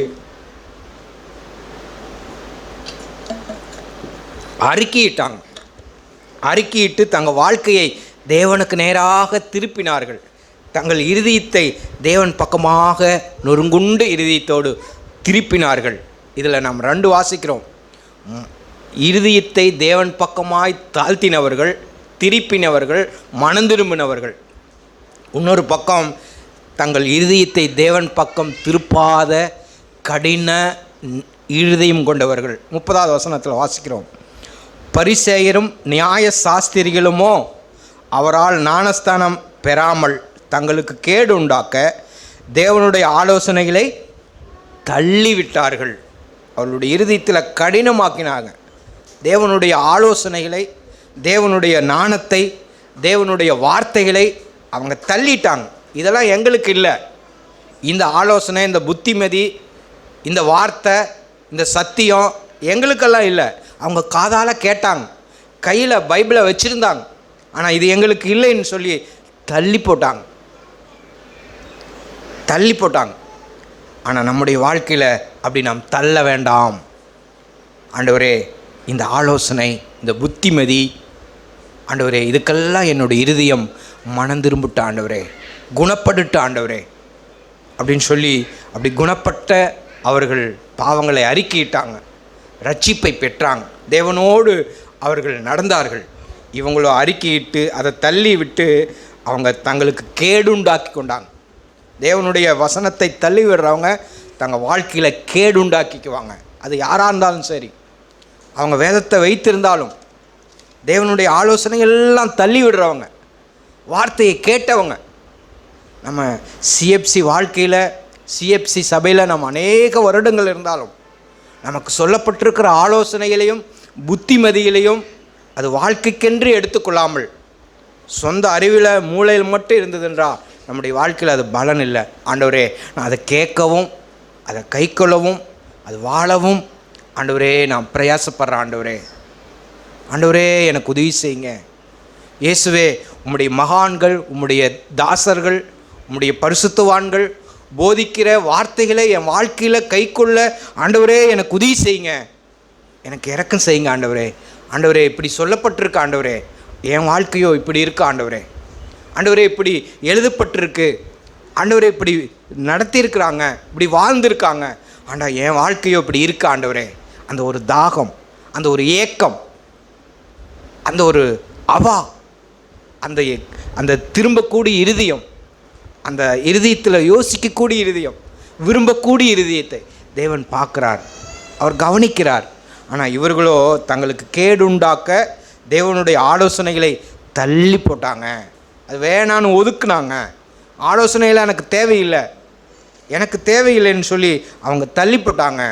அறிக்கையிட்டு தங்கள் வாழ்க்கையை தேவனுக்கு நேராக திருப்பினார்கள். தங்கள் இருதயத்தை தேவன் பக்கமாக நொறுங்குண்டு இருதயத்தோடு திருப்பினார்கள். இதில் நாம் 2 வாசிக்கிறோம். இருதயத்தை தேவன் பக்கமாய் தாழ்த்தினவர்கள், திருப்பினவர்கள், மனம் திரும்பினவர்கள். இன்னொரு பக்கம் தங்கள் இருதயத்தை தேவன் பக்கம் திருப்பாத கடின இருதயம் கொண்டவர்கள். 30வது வசனத்தில் வாசிக்கிறோம். பரிசேயரும் நியாய சாஸ்திரிகளுமோ அவரால் ஞானஸ்தானம் பெறாமல் தங்களுக்கு கேடு உண்டாக்க தேவனுடைய ஆலோசனைகளை தள்ளிவிட்டார்கள். அவர்களுடைய இருதயத்தில் கடினமாக்கினாங்க. தேவனுடைய ஆலோசனைகளை, தேவனுடைய ஞானத்தை, தேவனுடைய வார்த்தைகளை அவங்க தள்ளிட்டாங்க. இதெல்லாம் எங்களுக்கு இல்லை. இந்த ஆலோசனை, இந்த புத்திமதி, இந்த வார்த்தை, இந்த சத்தியம் எங்களுக்கெல்லாம் இல்லை. அவங்க காதால் கேட்டாங்க, கையில் பைபிளை வச்சுருந்தாங்க, ஆனால் இது எங்களுக்கு இல்லைன்னு சொல்லி தள்ளி போட்டாங்க. ஆனால் நம்முடைய வாழ்க்கையில் அப்படி நாம் தள்ள வேண்டாம் ஆண்டவரே. இந்த ஆலோசனை, இந்த புத்திமதி ஆண்டவரே, இதுக்கெல்லாம் என்னுடைய இருதயம் மனம் திரும்பிட்ட ஆண்டவரே, குணப்பட்டுட்ட ஆண்டவரே அப்படின்னு சொல்லி அப்படி குணப்பட்ட அவர்கள் பாவங்களை அறிக்கையிட்டாங்க, ரட்சிப்பை பெற்றாங்க, தேவனோடு அவர்கள் நடந்தார்கள். இவங்களோ அறிக்கையிட்டு அதை தள்ளி விட்டு அவங்க தங்களுக்கு கேடுண்டாக்கி கொண்டாங்க. தேவனுடைய வசனத்தை தள்ளி விடுறவங்க தங்கள் வாழ்க்கையில் கேடுண்டாக்கிக்குவாங்க. அது யாராக இருந்தாலும் சரி, அவங்க வேதத்தை வைத்திருந்தாலும் தேவனுடைய ஆலோசனை எல்லாம் தள்ளி விடுறவங்க, வார்த்தையை கேட்டவங்க. நம்ம சிஎஃப்சி வாழ்க்கையில், சிஎஃப்சி சபையில் நம்ம அநேக வருடங்கள் இருந்தாலும் நமக்கு சொல்லப்பட்டிருக்கிற ஆலோசனைகளையும் புத்திமதிகளையும் அது வாழ்க்கைக்கென்று எடுத்துக்கொள்ளாமல் சொந்த அறிவில் மூளையில் மட்டும் இருந்ததுன்றா நம்முடைய வாழ்க்கையில் அது பலன் இல்லை. ஆண்டவரே, நான் அதை கேட்கவும், அதை கைக்கொள்ளவும், அது வாழவும் ஆண்டவரே நான் பிரயாசப்படுறேன். ஆண்டவரே எனக்கு உதவி செய்யுங்க. இயேசுவே, உம்முடைய மகான்கள், உம்முடைய தாசர்கள், உம்முடைய பரிசுத்தவான்கள் போதிக்கிற வார்த்தைகளை என் வாழ்க்கையில் கைக்கொள்ள ஆண்டவரே எனக்கு உதவி செய்யுங்க, எனக்கு இரக்கம் செய்யுங்க ஆண்டவரே. ஆண்டவரே, இப்படி சொல்லப்பட்டிருக்கு ஆண்டவரே, என் வாழ்க்கையோ இப்படி இருக்கு ஆண்டவரே. ஆண்டவரே, இப்படி எழுதப்பட்டிருக்கு ஆண்டவரே, இப்படி நடத்தியிருக்கிறாங்க, இப்படி வாழ்ந்திருக்காங்க ஆண்டா, என் வாழ்க்கையோ இப்படி இருக்கு ஆண்டவரே. அந்த ஒரு தாகம், அந்த ஒரு ஏக்கம், அந்த ஒரு அவா, அந்த திரும்பக்கூடிய இருதயம், அந்த இருதயத்தில் யோசிக்கக்கூடிய இருதயம், விரும்பக்கூடிய இருதயத்தை தேவன் பார்க்குறார், அவர் கவனிக்கிறார். ஆனால் இவர்களோ தங்களுக்கு கேடுண்டாக்க தேவனுடைய ஆலோசனைகளை தள்ளி போட்டாங்க. அது வேணான்னு ஒதுக்குனாங்க. ஆலோசனையில் எனக்கு தேவையில்லைன்னு சொல்லி அவங்க தள்ளி போட்டாங்க.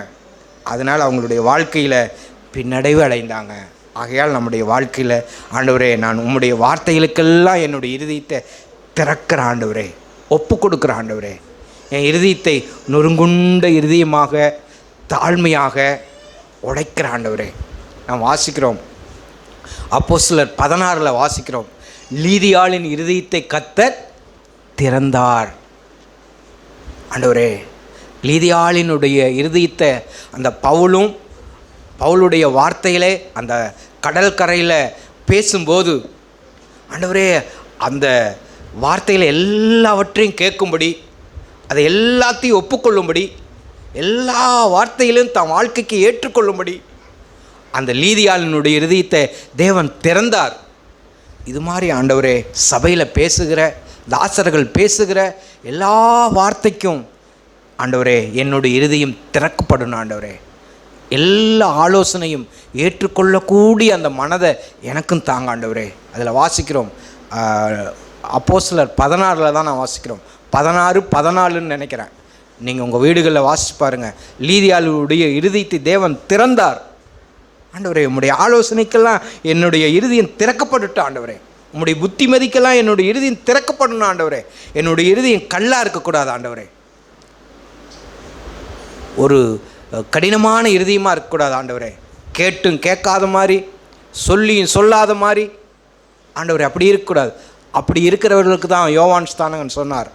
அதனால் அவங்களுடைய வாழ்க்கையில் பின்னடைவு அடைந்தாங்க. ஆகையால் நம்முடைய வாழ்க்கையில் ஆண்டவரே, நான் உம்முடைய வார்த்தைகளுக்கெல்லாம் என்னுடைய இருதயத்தை திறக்கிற ஆண்டவரே, ஒப்பு கொடுக்குற ஆண்டவரே, என் இருதயத்தை நொறுங்குண்ட இருதயமாக தாழ்மையாக உடைக்கிற ஆண்டவரே. நாம் வாசிக்கிறோம், அப்போஸ்தலர் 16 வாசிக்கிறோம், லீதியாளின் இருதயத்தை கர்த்தர் திறந்தார். ஆண்டவரே, லீதியாளினுடைய இருதயத்தை அந்த பவுலுடைய வார்த்தையிலே அந்த கடல் கரையில் பேசும்போது ஆண்டவரே அந்த வார்த்தையில் எல்லாவற்றையும் கேட்கும்படி, அதை எல்லாத்தையும் ஒப்புக்கொள்ளும்படி, எல்லா வார்த்தையிலும் தன் வாழ்க்கைக்கு ஏற்றுக்கொள்ளும்படி அந்த லீதியாளினுடைய இருதயத்தை தேவன் திறந்தார். இது மாதிரி ஆண்டவரே சபையில் பேசுகிற தாசர்கள் பேசுகிற எல்லா வார்த்தைக்கும் ஆண்டவரே என்னுடைய இருதயம் திறக்கப்படணும். ஆண்டவரே எல்லா ஆலோசனையும் ஏற்றுக்கொள்ளக்கூடிய அந்த மனதை எனக்கும் தாங்க ஆண்டவரே. அதில் வாசிக்கிறோம், அப்போஸ்தலர் 16 தான் நான் வாசிக்கிறோம், 16-14 நினைக்கிறேன். நீங்கள் உங்கள் வீடுகளில் வாசிச்சு பாருங்கள். லீதியாளுடைய இருதயத்தை தேவன் திறந்தார். ஆண்டவரே உம்முடைய ஆலோசனைக்கெல்லாம் என்னுடைய இருதயம் திறக்கப்பட்டுட்டோம் ஆண்டவரே. உம்முடைய புத்திமதிக்கெல்லாம் என்னுடைய இருதயம் திறக்கப்படணும் ஆண்டவரே. என்னுடைய இருதயம் கல்லாக இருக்கக்கூடாது ஆண்டவரே. ஒரு கடினமான இருதயமாக இருக்கக்கூடாது ஆண்டவரே. கேட்டும் கேட்காத மாதிரி, சொல்லியும் சொல்லாத மாதிரி ஆண்டவரே அப்படி இருக்கக்கூடாது. அப்படி இருக்கிறவர்களுக்கு தான் யோவான் ஸ்நானகன் சொன்னார்,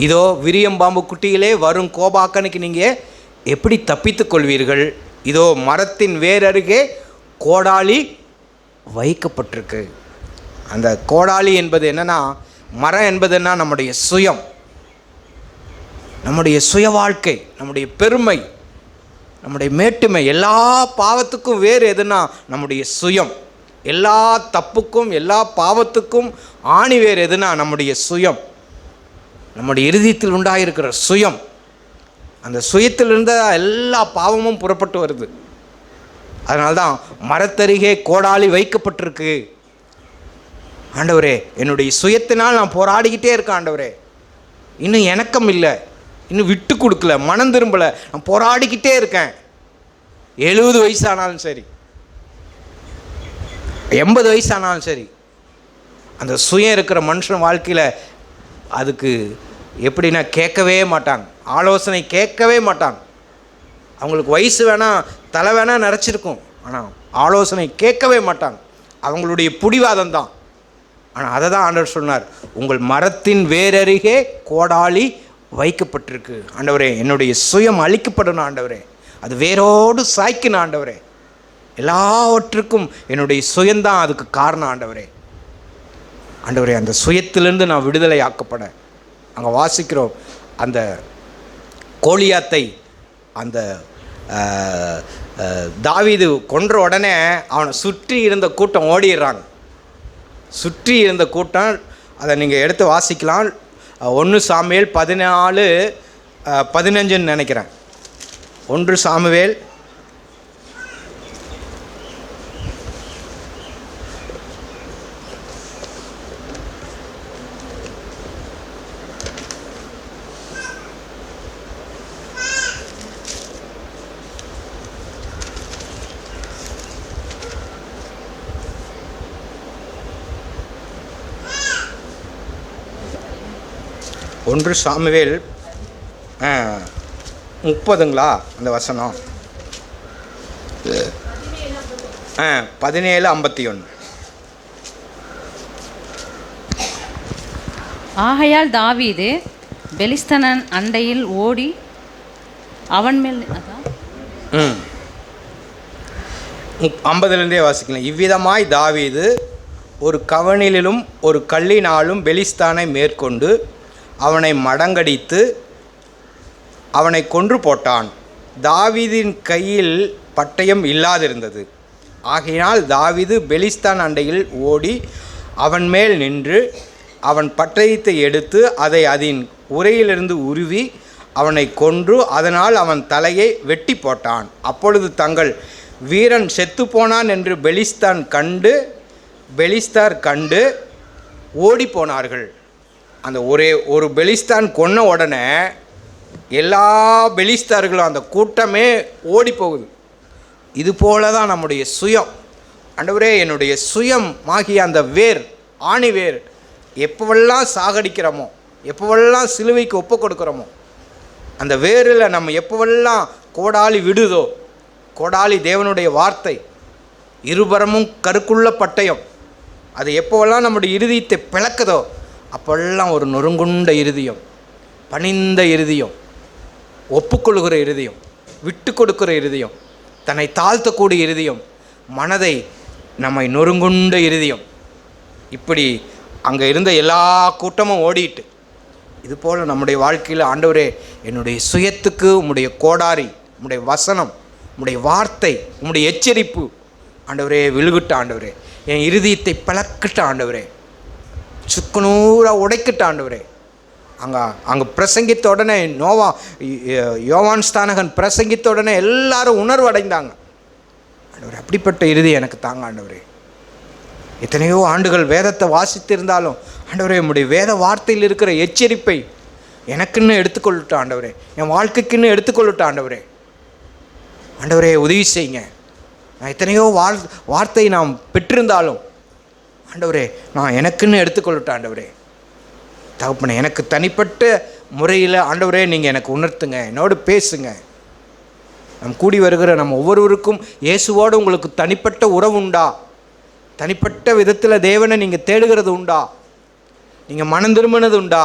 இதோ விரியம் பாம்பு குட்டியிலே வரும் கோபாக்கனுக்கு நீங்கள் எப்படி தப்பித்து கொள்வீர்கள்? இதோ மரத்தின் வேரருகே கோடாலி வைக்கப்பட்டிருக்கு. அந்த கோடாலி என்பது என்னென்னா, மரம் என்பது என்ன, நம்முடைய சுயம், நம்முடைய சுய வாழ்க்கை, நம்முடைய பெருமை, நம்முடைய மேட்டுமை. எல்லா பாவத்துக்கும் வேறு எதுனா நம்முடைய சுயம். எல்லா தப்புக்கும் எல்லா பாவத்துக்கும் ஆணி வேறு எதுனா நம்முடைய சுயம், நம்முடைய இருதயத்தில் உண்டாயிருக்கிற சுயம். அந்த சுயத்திலிருந்து எல்லா பாவமும் புறப்பட்டு வருது. அதனால்தான் மரத்தருகே கோடாலி வைக்கப்பட்டிருக்கு. ஆண்டவரே என்னுடைய சுயத்தினால் நான் போராடிக்கிட்டே இருக்கேன் ஆண்டவரே. இன்னும் இணக்கம் இல்லை, இன்னும் விட்டு கொடுக்கல, மனம் திரும்பலை, நான் போராடிக்கிட்டே இருக்கேன். 70 வயசானாலும் சரி, 80 வயசானாலும் சரி, அந்த சுயம் இருக்கிற மனுஷன் வாழ்க்கையில் அதுக்கு எப்படின்னா கேட்கவே மாட்டாங்க, ஆலோசனை கேட்கவே மாட்டாங்க. அவங்களுக்கு வயசு வேணால் தலை வேணால் நிறச்சிருக்கும், ஆனால் ஆலோசனை கேட்கவே மாட்டாங்க. அவங்களுடைய பிடிவாதம் தான். ஆனால் அதை தான் ஆண்டவர் சொன்னார், உங்கள் மரத்தின் வேரருகே கோடாலி வைக்கப்பட்டிருக்கு. ஆண்டவரே என்னுடைய சுயம் அழிக்கப்படணும் ஆண்டவரே, அது வேரோடு சாய்க்கணும் ஆண்டவரே. எல்லாவற்றுக்கும் என்னுடைய சுயம்தான் அதுக்கு காரணம் ஆண்டவரே. ஆண்டவரே அந்த சுயத்திலிருந்து நான் விடுதலை ஆக்கப்பட. அங்கே வாசிக்கிறோம், அந்த கோலியாத்தை அந்த தாவீது கொன்ற உடனே அவனை சுற்றி இருந்த கூட்டம் ஓடிடுறாங்க. சுற்றி இருந்த கூட்டம், அதை நீங்கள் எடுத்து வாசிக்கலாம். 1 சாமுவேல் 14-15 நினைக்கிறேன். 1 சாமுவேல் 1 சாமுவேல் 30ங்களா அந்த வசனம், 17:51. ஆகையால் தாவீது பெலிஸ்தனன் அண்டையில் ஓடி அவன் மேல் 50லேருந்தே வாசிக்கலாம். இவ்விதமாய் தாவீது ஒரு கவணிலும் ஒரு கல்லினாலும் பெலிஸ்தானை மேற்கொண்டு அவனை மடங்கடித்து அவனை கொன்று போட்டான். தாவீதின் கையில் பட்டயம் இல்லாதிருந்தது. ஆகையினால் தாவீது பெலிஸ்தான் அண்டையில் ஓடி அவன் மேல் நின்று அவன் பட்டயத்தை எடுத்து அதை அதன் உரையிலிருந்து உருவி அவனை கொன்று அதனால் அவன் தலையை வெட்டி போட்டான். அப்பொழுது தங்கள் வீரன் செத்துப்போனான் என்று பெலிஸ்தார் கண்டு ஓடி போனார்கள். அந்த ஒரு பெலிஸ்தான் கொன்ன உடனே எல்லா பெலிஸ்தார்களும் அந்த கூட்டமே ஓடி போகுது. இது போல தான் நம்முடைய சுயம். ஆண்டவரே என்னுடைய சுயம் ஆகிய அந்த வேர், ஆணி வேர் எப்போவெல்லாம் சாகடிக்கிறோமோ, எப்போவெல்லாம் சிலுவைக்கு ஒப்பு கொடுக்குறோமோ, அந்த வேரில் நம்ம எப்போவெல்லாம் கோடாலி விடுதோ, கோடாலி தேவனுடைய வார்த்தை, இருபுறமும் கருக்குள்ள பட்டயம், அது எப்போவெல்லாம் நம்முடைய இருதயத்தை பிளக்குதோ அப்போல்லாம் ஒரு நொறுங்குண்ட இருதயம், பணிந்த இருதயம், ஒப்புக்கொள்கிற இருதயம், விட்டு கொடுக்கிற இருதயம், தன்னை தாழ்த்தக்கூடிய இருதயம், மனதை நம்மை நொறுங்குண்ட இருதயம். இப்படி அங்கே இருந்த எல்லா கூட்டமும் ஓடிட்டு, இது போல் நம்முடைய வாழ்க்கையில் ஆண்டவரே என்னுடைய சுயத்துக்கு உம்முடைய கோடாரி, உம்முடைய வசனம், உம்முடைய வார்த்தை, உம்முடைய எச்சரிப்பு ஆண்டவரே விழுகிட்ட ஆண்டவரே, என் இருதயத்தை பிளக்கிட்ட ஆண்டவரே, சுக்குநூறாக உடைக்கிட்ட ஆண்டவரே. அங்கே பிரசங்கித்த உடனே யோவான் ஸ்தானகன் பிரசங்கித்த உடனே எல்லாரும் உணர்வு அடைந்தாங்க. ஆண்டவரே அப்படிப்பட்ட இருதயம் எனக்கு தாங்க ஆண்டவரே. எத்தனையோ ஆண்டுகள் வேதத்தை வாசித்திருந்தாலும் ஆண்டவரே உம்முடைய வேத வார்த்தையில் இருக்கிற எச்சரிப்பை எனக்குன்னு எடுத்துக்கொள்ளட்டும் ஆண்டவரே, என் வாழ்க்கைக்குன்னு எடுத்துக்கொள்ளட்டும் ஆண்டவரே. ஆண்டவரே உதவி செய்யுங்க. நான் எத்தனையோ வார்த்தை நாம் பெற்றிருந்தாலும் ஆண்டவரே நான் எனக்குன்னு எடுத்துக்கொள்ளட்டும் ஆண்டவரே. தகப்பனே எனக்கு தனிப்பட்ட முறையில் ஆண்டவரே நீங்கள் எனக்கு உணர்த்துங்க, என்னோடு பேசுங்க. நம் கூடி வருகிற நம்ம ஒவ்வொருவருக்கும் இயேசுவோடு உங்களுக்கு தனிப்பட்ட உறவு உண்டா? தனிப்பட்ட விதத்தில் தேவனை நீங்கள் தேடுகிறது உண்டா? நீங்கள் மனம் திரும்பினது உண்டா?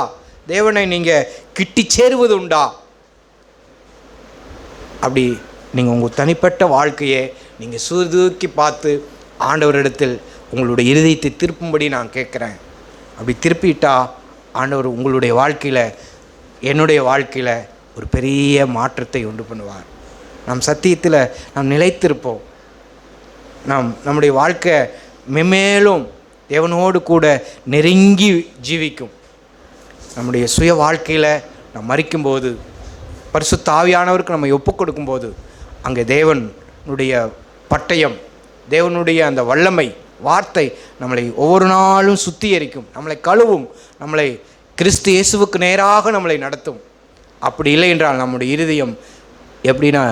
தேவனை நீங்கள் கிட்டி சேருவது உண்டா? அப்படி நீங்கள் உங்கள் தனிப்பட்ட வாழ்க்கையை நீங்கள் சூர்தூக்கி பார்த்து ஆண்டவரிடத்தில் உங்களுடைய இருதயத்தை திருப்பும்படி நான் கேட்குறேன். அப்படி திருப்பிட்டா ஆண்டவர் உங்களுடைய வாழ்க்கையில், என்னுடைய வாழ்க்கையில் ஒரு பெரிய மாற்றத்தை உண்டு பண்ணுவார். நாம் சத்தியத்தில் நாம் நிலைத்திருப்போம். நம்முடைய வாழ்க்கை மென்மேலும் தேவனோடு கூட நெருங்கி ஜீவிக்கும். நம்முடைய சுய வாழ்க்கையில் நாம் மரிக்கும்போது, பரிசுத்த ஆவியானவருக்கு நம்ம ஒப்புக் கொடுக்கும்போது, அங்கே தேவனுடைய பட்டயம், தேவனுடைய அந்த வல்லமை வார்த்தை நம்மளை ஒவ்வொரு நாளும் சுத்திகரிக்கும், நம்மளை கழுவும், நம்மளை கிறிஸ்து இயேசுவுக்கு நேராக நம்மளை நடத்தும். அப்படி இல்லை என்றால் நம்முடைய இருதயம் எப்படின்னா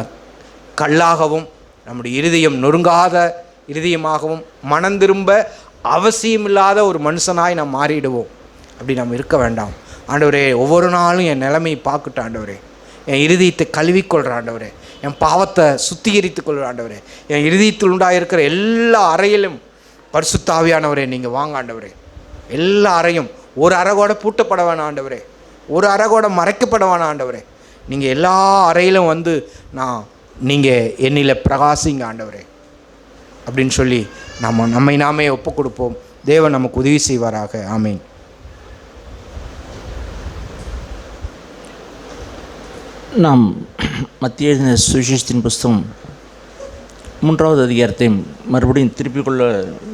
கல்லாகவும், நம்முடைய இருதயம் நொறுங்காத இருதயமாகவும், மனம் திரும்ப அவசியமில்லாத ஒரு மனுஷனாய் நாம் மாறிடுவோம். அப்படி நாம் இருக்க வேண்டாம். ஆண்டவரே ஒவ்வொரு நாளும் என் நிலைமையை பார்க்கட்டும் ஆண்டவரே, என் இருதயத்தை கழுவிக்கொள்கிற ஆண்டவரே, என் பாவத்தை சுத்திகரித்து கொள்கிற ஆண்டவரே, என் இருதயத்தில் உண்டாயிருக்கிற எல்லா அறையிலும் பரிசுத்த ஆவியானவரே நீங்கள் வாங்க ஆண்டவரே. எல்லா அறையும் ஒரு அறைகோட பூட்டப்பட வேணாம் ஆண்டவரே, ஒரு அறைகோட மறைக்கப்பட வேணாம் ஆண்டவரே. நீங்கள் எல்லா அறையிலும் வந்து நீங்கள் என்னில் பிரகாசிங்க ஆண்டவரே அப்படின்னு சொல்லி நம்மை நாமே ஒப்புக் கொடுப்போம். தேவன் நமக்கு உதவி செய்வாராக. ஆமீன். நாம் மத்திய சுவிசேஷத்தின் புஸ்தகம் 3வது அதிகாரத்தை மறுபடியும் திருப்பிக் கொள்ள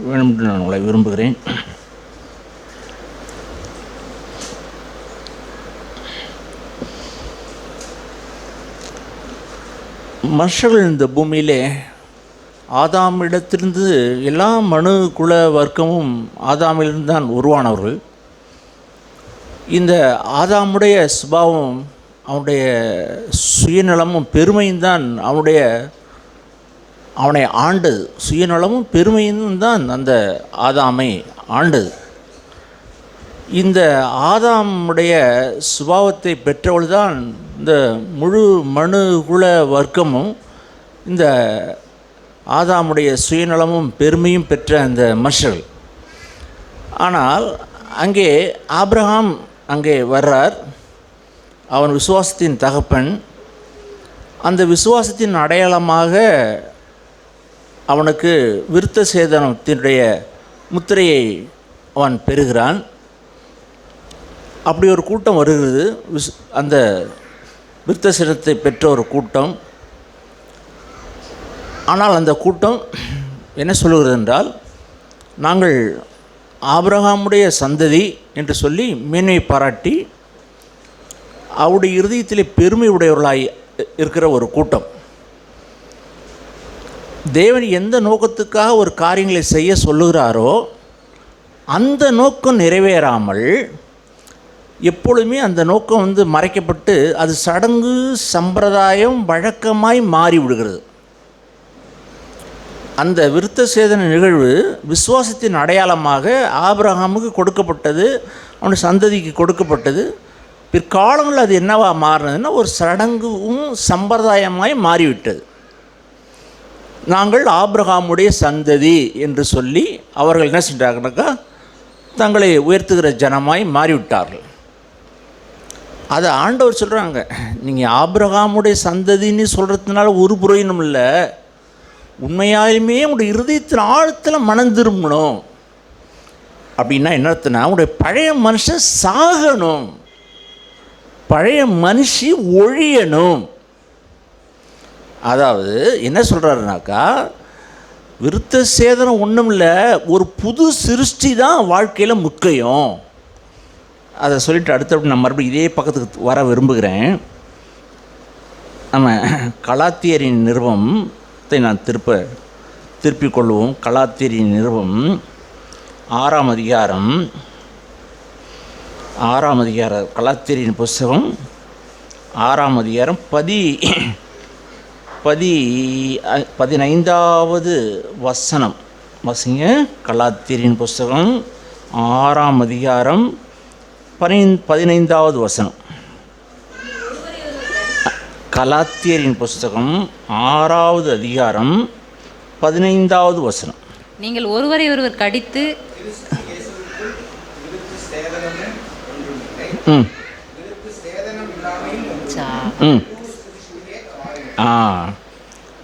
வேண்டும் என்று நான் உங்களை விரும்புகிறேன். மனுஷர்கள் இந்த பூமியிலே ஆதாமிடத்திலிருந்து எல்லா மனு குல வர்க்கமும் ஆதாமிலிருந்து தான் உருவானவர்கள். இந்த ஆதாமுடைய சுபாவம், அவனுடைய சுயநலமும் பெருமையும் தான் அவனை ஆண்டது. சுயநலமும் பெருமையும் தான் அந்த ஆதாமை ஆண்டது. இந்த ஆதாமுடைய சுபாவத்தை பெற்றவள் தான் இந்த முழு மனு குல வர்க்கமும். இந்த ஆதாமுடைய சுயநலமும் பெருமையும் பெற்ற அந்த மனுஷர்கள். ஆனால் அங்கே ஆபிரகாம் அங்கே வர்றார். அவன் விசுவாசத்தின் தகப்பன். அந்த விசுவாசத்தின் அடையாளமாக அவனுக்கு விருத்த சேதனத்தினுடைய முத்திரையை அவன் பெறுகிறான். அப்படி ஒரு கூட்டம் வருகிறது. அந்த விருத்த சேதனத்தை பெற்ற ஒரு கூட்டம். ஆனால் அந்த கூட்டம் என்ன சொல்லுகிறது என்றால், நாங்கள் ஆபிரகாமுடைய சந்ததி என்று சொல்லி மேன்மை பாராட்டி அவருடைய இருதயத்திலே பெருமை உடையவர்களாய் இருக்கிற ஒரு கூட்டம். தேவன் எந்த நோக்கத்துக்காக ஒரு காரியங்களை செய்ய சொல்லுகிறாரோ அந்த நோக்கம் நிறைவேறாமல் எப்பொழுதுமே அந்த நோக்கம் மறைக்கப்பட்டு அது சடங்கு சம்பிரதாயம் வழக்கமாய் மாறிவிடுகிறது. அந்த விருத்த சேதன நிகழ்வு விசுவாசத்தின் அடையாளமாக ஆபிரகாமுக்கு கொடுக்கப்பட்டது, அவனுடைய சந்ததிக்கு கொடுக்கப்பட்டது. பிற்காலங்களில் அது என்னவா மாறினதுன்னா ஒரு சடங்கும் சம்பிரதாயமாய் மாறிவிட்டது. நாங்கள் ஆபிரகாமுடைய சந்ததி என்று சொல்லி அவர்கள் என்ன செஞ்சாங்கனாக்கா தங்களை உயர்த்துகிற ஜனமாய் மாறிவிட்டார்கள். அதை ஆண்டவர் சொல்கிறாங்க, நீங்கள் ஆபிரகாமுடைய சந்ததின்னு சொல்கிறதுனால ஒரு புரோஜனம் இல்லை. உண்மையாலுமே உங்களுடைய இருதயத்தின் ஆழத்தில் மனம் திரும்பணும். அப்படின்னா என்ன அர்த்தம்னா, உங்களுடைய பழைய மனுஷன் சாகணும், பழைய மனுஷி ஒழியணும். அதாவது என்ன சொல்கிறாருனாக்கா, விருத்த சேதனம் ஒன்றும் இல்லை, ஒரு புது சிருஷ்டி தான் வாழ்க்கையில் முக்கியம். அதை சொல்லிவிட்டு அடுத்தபடி நான் மறுபடியும் இதே பக்கத்துக்கு வர விரும்புகிறேன். நம்ம கலாத்தியரின் நிருபத்தை நான் திருப்பிக் கொள்வோம். கலாத்தியரின் நிருபம் 6ஆம் அதிகாரம் கலாத்தியரின் புஸ்தகம் 6ஆம் அதிகாரம் 15வது வசனம் வாசிங்க. கலாத்தியரின் புஸ்தகம் 6ஆம் அதிகாரம் 15வது வசனம். கலாத்தியரின் புஸ்தகம் 6வது அதிகாரம் 15வது வசனம். நீங்கள் ஒருவரை ஒருவர் கடித்து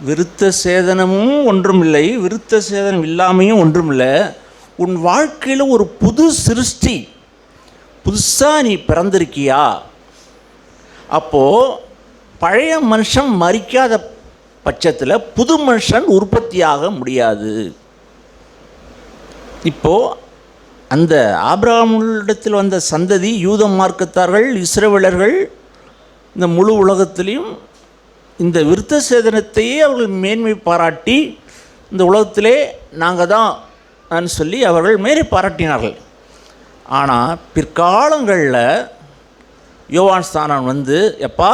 விருத்த சேதனமும் ஒன்றுமில்லை, விருத்த சேதனம் இல்லாமையும் ஒன்றுமில்லை. உன் வாழ்க்கையில் ஒரு புது சிருஷ்டி, புதுசாக நீ பிறந்திருக்கியா? அப்போது பழைய மனுஷன் மரிக்காத பட்சத்தில் புது மனுஷன் உற்பத்தியாக முடியாது. இப்போது அந்த ஆபிரகாமிடத்தில் வந்த சந்ததி, யூத மார்க்கத்தார்கள், இஸ்ரவேலர்கள், இந்த முழு உலகத்திலையும் இந்த விருத்த சேதனத்தையே அவர்கள் மேன்மை பாராட்டி இந்த உலகத்திலே நாங்கள் தான் சொல்லி அவர்கள் மேலே பாராட்டினார்கள். ஆனால் பிற்காலங்களில் யோவான் ஸ்நானன் வந்து, எப்பா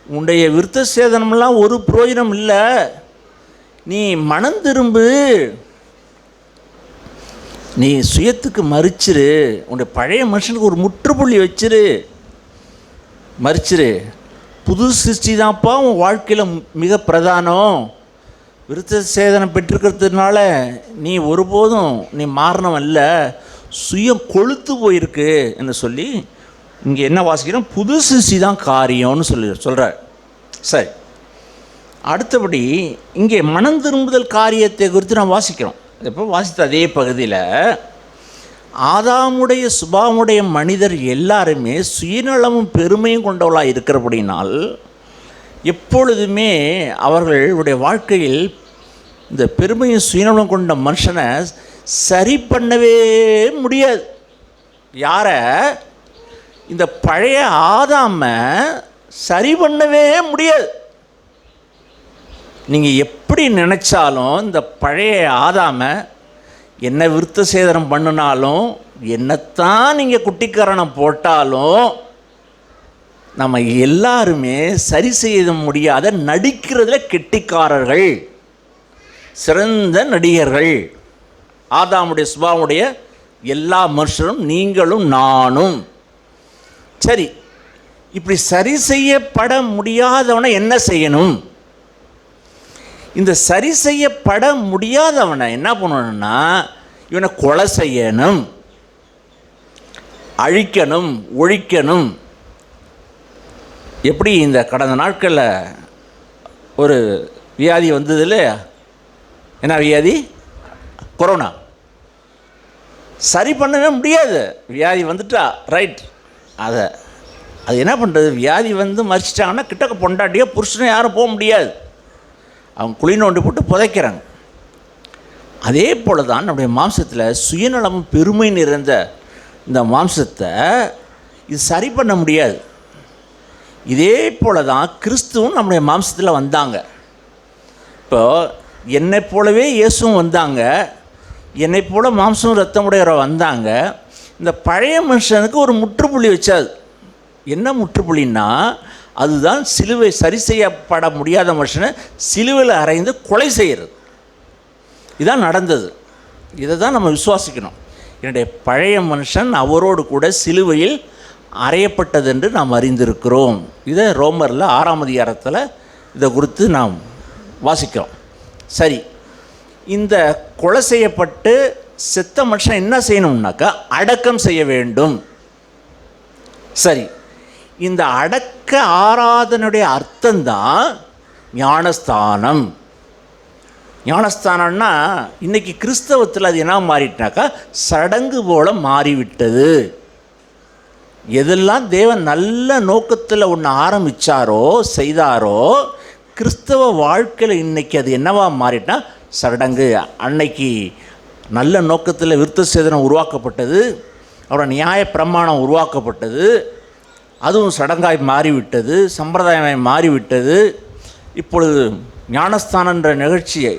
உன்னுடைய விருத்த சேதனம்லாம் ஒரு பிரயோஜனம் இல்லை, நீ மனம் திரும்பு, நீ சுயத்துக்கு மறிச்சிரு, உன்னுடைய பழைய மனுஷனுக்கு ஒரு முற்றுப்புள்ளி வச்சிரு, மறிச்சிரு, புது சிருஷ்டி தான்ப்பா உன் வாழ்க்கையில் மிக பிரதானம். விருத்த சேதனம் பெற்றிருக்கிறதுனால நீ ஒருபோதும் நீ மாறணும் அல்ல, சுயம் கொழுத்து போயிருக்கு என்று சொல்லி இங்கே என்ன வாசிக்கிறோம், புது சிருஷ்டி தான் காரியம்னு சொல்கிறார். சரி, அடுத்தபடி இங்கே மனம் திரும்புதல் காரியத்தை குறித்து நான் வாசிக்கிறோம். இப்போ வாசித்த அதே பகுதியில் ஆதாமுடைய சுபாவமுடைய மனிதர் எல்லாருமே சுயநலமும் பெருமையும் கொண்டவர்களாக இருக்கிறபடினால் எப்பொழுதுமே அவர்களுடைய வாழ்க்கையில் இந்த பெருமையும் சுயநலம் கொண்ட மனுஷனை சரி பண்ணவே முடியாது. யாரை? இந்த பழைய ஆதாமை சரி பண்ணவே முடியாது. நீங்கள் எப்படி நினச்சாலும் இந்த பழைய ஆதாமை என்ன விருத்த சேதனம் பண்ணினாலும், என்னத்தான் நீங்கள் குட்டிக்கரணம் போட்டாலும், நம்ம எல்லாருமே சரி செய்ய முடியாத நடிக்கிறதுல கெட்டிக்காரர்கள், சிறந்த நடிகர்கள். ஆதாமுடைய சுபாவமுடைய எல்லா மனுஷரும் நீங்களும் நானும். சரி, இப்படி சரி செய்யப்பட முடியாதவனை என்ன செய்யணும்? இந்த சரி செய்யப்பட முடியாதவனை என்ன பண்ணணும்னா, இவனை கொலை செய்யணும், அழிக்கணும், ஒழிக்கணும். எப்படி இந்த கடந்த நாட்களில் ஒரு வியாதி வந்தது இல்லையா? என்ன வியாதி? கொரோனா. சரி பண்ணவே முடியாது, வியாதி வந்துட்டா ரைட். அது என்ன பண்ணுறது? வியாதி வந்து மறிச்சிட்டாங்கன்னா கிட்டக்க பொண்டாட்டியோ புருஷனோ யாரும் போக முடியாது, அவங்க குழி நோண்டி போட்டு புதைக்கிறாங்க. அதே போல தான் நம்முடைய மாம்சத்தில் சுயநலமும் பெருமை நிறைந்த இந்த மாம்சத்தை இது சரி பண்ண முடியாது. இதே போல தான் கிறிஸ்துவும் நம்முடைய மாம்சத்தில் வந்தாங்க. இப்போது என்னை போலவே இயேசுவும் வந்தாங்க, என்னை போல மாம்சம் ரத்தமுடையவரை வந்தாங்க. இந்த பழைய மனுஷனுக்கு ஒரு முற்றுப்புள்ளி வச்சாது. என்ன முற்றுப்புள்ளின்னா, அதுதான் சிலுவை சரி செய்யப்பட முடியாத மனுஷனை சிலுவையில் அறைந்து கொலை செய்கிறது. இதுதான் நடந்தது. இதை தான் நம்ம விசுவாசிக்கணும். என்னுடைய பழைய மனுஷன் அவரோடு கூட சிலுவையில் அறையப்பட்டது என்று நாம் அறிந்திருக்கிறோம். இதை ரோமரில் 6ஆம் அதிகாரத்தில் இதை குறித்து நாம் வாசிக்கிறோம். சரி, இந்த கொலை செய்யப்பட்டு செத்த மனுஷன் என்ன செய்யணும்னாக்கா அடக்கம் செய்ய வேண்டும். சரி, இந்த அடக்க ஆராதனுடைய அர்த்தம்தான் ஞானஸ்தானம். ஞானஸ்தானம்னா இன்றைக்கி கிறிஸ்தவத்தில் அது என்ன மாறிட்டாக்கா சடங்கு போல் மாறிவிட்டது. எதெல்லாம் தேவன் நல்ல நோக்கத்தில் ஒன்று ஆரம்பித்தாரோ செய்தாரோ கிறிஸ்தவ வாழ்க்கையில் இன்றைக்கி அது என்னவா மாறிட்டா சடங்கு. அன்னைக்கு நல்ல நோக்கத்தில் விருத்த சேதனம் உருவாக்கப்பட்டது, அவரோட நியாய பிரமாணம் உருவாக்கப்பட்டது, அதுவும் சடங்காய் மாறிவிட்டது, சம்பிரதாயமாய் மாறிவிட்டது. இப்பொழுது ஞானஸ்தானன்ற நிகழ்ச்சியை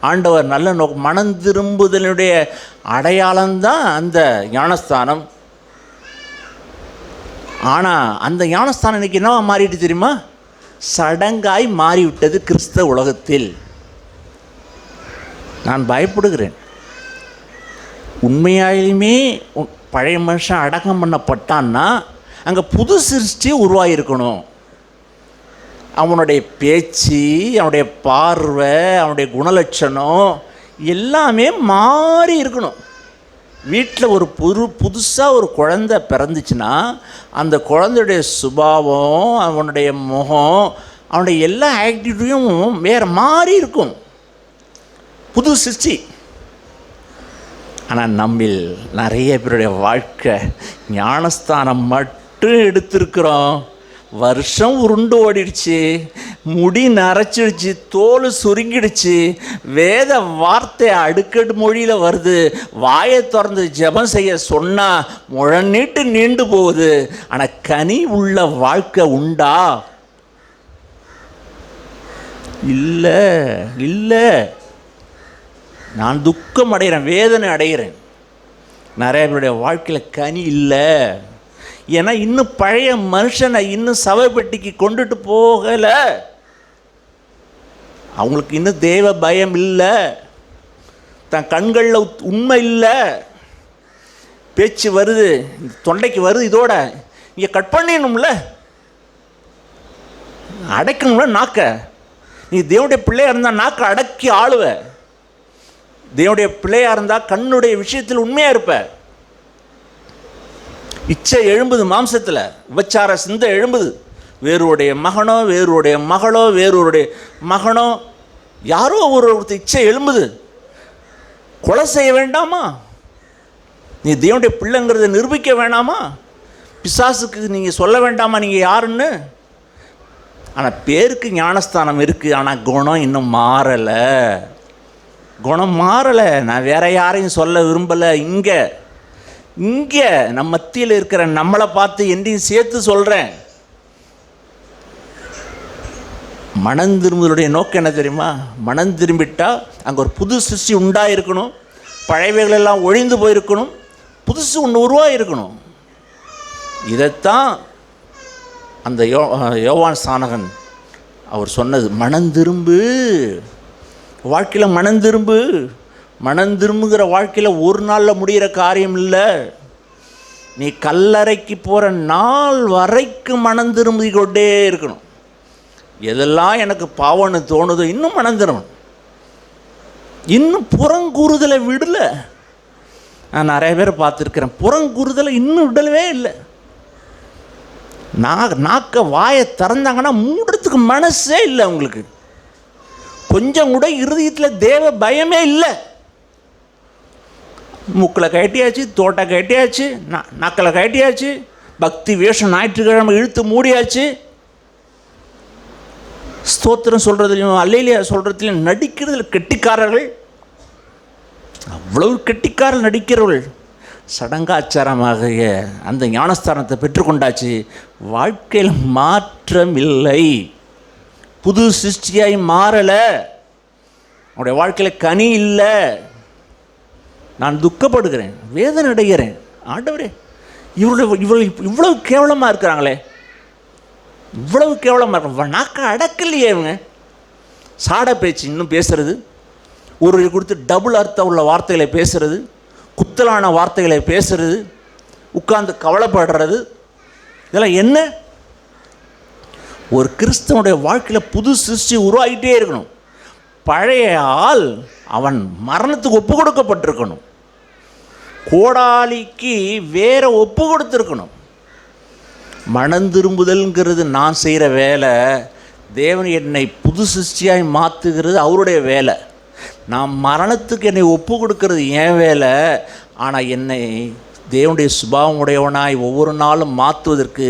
ஆண்டவர் நல்ல மனம் திரும்புதலுடைய அடையாளம்தான் அந்த ஞானஸ்தானம். ஆனால் அந்த ஞானஸ்தானம் இன்றைக்கி என்னவா மாறிட்டு தெரியுமா? சடங்காய் மாறிவிட்டது கிறிஸ்தவ உலகத்தில். நான் பயப்படுகிறேன். உண்மையாலுமே பழைய மனுஷன் அடக்கம் பண்ணப்பட்டான்னா அங்கே புது சிருஷ்டி உருவாகியிருக்கணும். அவனுடைய பேச்சு, அவனுடைய பார்வை, அவனுடைய குணலட்சணம் எல்லாமே மாறி இருக்கணும். வீட்டில் ஒரு புதுசாக ஒரு குழந்தை பிறந்துச்சுன்னா அந்த குழந்தையுடைய சுபாவம், அவனுடைய முகம், அவனுடைய எல்லா ஆக்டிவிட்டியும் வேறு மாறி இருக்கும். புது சிருஷ்டி. ஆனால் நம்மில் நிறைய பேருடைய வாழ்க்கை ஞானஸ்தானம் மட்டும் எடுத்திருக்கிறோம். வருஷம் உருண்டு ஓடிடுச்சு, முடி நரைச்சிடுச்சு, தோல் சுருங்கிடுச்சு, வேத வார்த்தை அடுக்கடு மொழியில் வருது, வாயை திறந்து ஜெபம் செய்ய சொன்னால் முழநீட்டு நீண்டு போகுது. ஆனால் கனி உள்ள வாழ்க்கை உண்டா? இல்லை இல்லை. நான் துக்கம் அடைகிறேன், வேதனை அடைகிறேன். நிறைய பேருடைய வாழ்க்கையில் கனி இல்லை. ஏன்னா இன்னும் பழைய மனுஷனை இன்னும் சபைப்பட்டிக்கு கொண்டுட்டு போகலை. அவங்களுக்கு இன்னும் தேவ பயம் இல்லை, தன் கண்களில் உண்மை இல்லை. பேச்சு வருது, தொண்டைக்கு வருது, இதோட இங்கே கட் பண்ணிடணும்ல, அடைக்கணும்ல நாக்க. நீ தேவனுடைய பிள்ளையாக இருந்தால் நாக்கை அடக்கி ஆளுவ. தேவனுடைய பிள்ளையாக இருந்தால் கண்ணுடைய விஷயத்தில் உண்மையாக இருப்ப. இச்சை எழும்புது மாம்சத்தில், விபச்சார சிந்தை எழும்புது. வேறுடைய மகனோ, வேறுடைய மகளோ, வேறுடைய மகனோ, யாரோ ஒரு இச்சை எழும்புது. கொலை செய்ய வேண்டாமா? நீ தேவனுடைய பிள்ளைங்கிறத நிரூபிக்க வேண்டாமா? பிசாசுக்கு நீங்கள் சொல்ல வேண்டாமா நீங்கள் யாருன்னு? ஆனால் பேருக்கு ஞானஸ்தானம் இருக்குது, ஆனால் குணம் இன்னும் மாறலை. குணம் மாறலை. நான் வேற யாரையும் சொல்ல விரும்பலை. இங்கே நம்ம மத்தியில் இருக்கிற நம்மளை பார்த்து என்னையும் சேர்த்து சொல்கிறேன். மனம் திரும்புதலுடைய நோக்கம் என்ன தெரியுமா? மனம் திரும்பிட்டால் அங்கே ஒரு புது சிருஷ்டி உண்டாயிருக்கணும், பழையவைகளெல்லாம் ஒழிந்து போயிருக்கணும், புதுசு ஒன்று உருவாகிருக்கணும். இதைத்தான் அந்த யோவான் ஸ்நானகன் அவர் சொன்னது. மனம் திரும்பு, வாழ்க்கையில் மனம் திரும்பு. மனம் திரும்புகிற வாழ்க்கையில் ஒரு நாளில் முடிகிற காரியம் இல்லை. நீ கல்லறைக்கு போகிற நாள் வரைக்கும் மனம் திரும்பி கொண்டே இருக்கணும். எதெல்லாம் எனக்கு பாவம்னு தோணுதோ இன்னும் மனம் திரும்பணும். இன்னும் புறங்கூறுதலை விடலை. நான் நிறைய பேர் பார்த்துருக்கிறேன், புறங்கூறுதலை இன்னும் விடவே இல்லை. நாக்க வாயை திறந்தாங்கன்னா மூடுறதுக்கு மனசே இல்லை அவங்களுக்கு. கொஞ்சம் கூட இருதயத்தில் தேவ பயமே இல்லை. மூக்கில் கட்டியாச்சு, தோட்டை கட்டியாச்சு, நாக்கில் கட்டியாச்சு, பக்தி வேஷம் ஞாயிற்றுக்கிழமை இழுத்து மூடியாச்சு, ஸ்தோத்திரம் சொல்கிறதுலையும் அல்லேலியா சொல்கிறதுலையும் நடிக்கிறதுல கெட்டிக்காரர்கள். அவ்வளவு கெட்டிக்காரர்கள் நடிக்கிறவர்கள். சடங்காச்சாரமாக அந்த ஞானஸ்தானத்தை பெற்றுக்கொண்டாச்சு, வாழ்க்கையில் மாற்றம் இல்லை, புது சிருஷ்டியாய் மாறலை, அவனுடைய வாழ்க்கையில் கனி இல்லை. நான் துக்கப்படுகிறேன், வேதனை அடைகிறேன். ஆண்டவரே, இவ்வளவு கேவலமாக இருக்கிறாங்களே, இவ்வளவு கேவலமாக இருக்க. நாக்க அடக்கலையே இவங்க. சாடை பேச்சு இன்னும் பேசுறது, ஒரு கொடுத்து டபுள் அர்த்தம் உள்ள வார்த்தைகளை பேசுறது, குத்தலான வார்த்தைகளை பேசுறது, உட்கார்ந்து கவலைப்படுறது, இதெல்லாம் என்ன? ஒரு கிறிஸ்தவனுடைய வாழ்க்கையில் புது சிருஷ்டி உருவாகிட்டே இருக்கணும். பழைய ஆள் அவன் மரணத்துக்கு ஒப்பு கொடுக்கப்பட்டிருக்கணும், கோடாலிக்கு வேற ஒப்பு கொடுத்துருக்கணும். மனம் திரும்புதல்ங்கிறது நான் செய்கிற வேலை. தேவன் என்னை புது சிருஷ்டியாய் மாற்றுகிறது அவருடைய வேலை. நான் மரணத்துக்கு என்னை ஒப்பு கொடுக்கறது என் வேலை. ஆனால் என்னை தேவனுடைய சுபாவம் உடையவனாய் ஒவ்வொரு நாளும் மாற்றுவதற்கு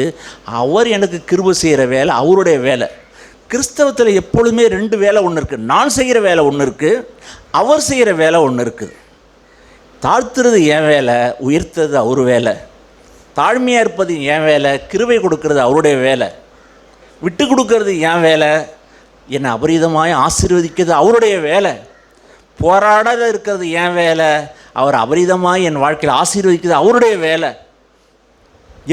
அவர் எனக்கு கிருபை செய்கிற வேலை அவருடைய வேலை. கிறிஸ்தவத்தில் எப்பொழுதுமே ரெண்டு வேலை ஒன்று இருக்குது. நான் செய்கிற வேலை ஒன்று இருக்குது, அவர் செய்கிற வேலை ஒன்று இருக்குது. தாழ்த்துறது என் வேலை, உயர்த்துறது அவர் வேலை. தாழ்மையாக இருப்பது என் வேலை, கிருபை கொடுக்கறது அவருடைய வேலை. விட்டு கொடுக்கறது என் வேலை, என்னை அபரிதமாய் ஆசீர்வதிக்கிறது அவருடைய வேலை. போராடாத இருக்கிறது என் வேலை, அவர் அபரிதமாய் என் வாழ்க்கையில் ஆசீர்வதிக்கிறது அவருடைய வேலை.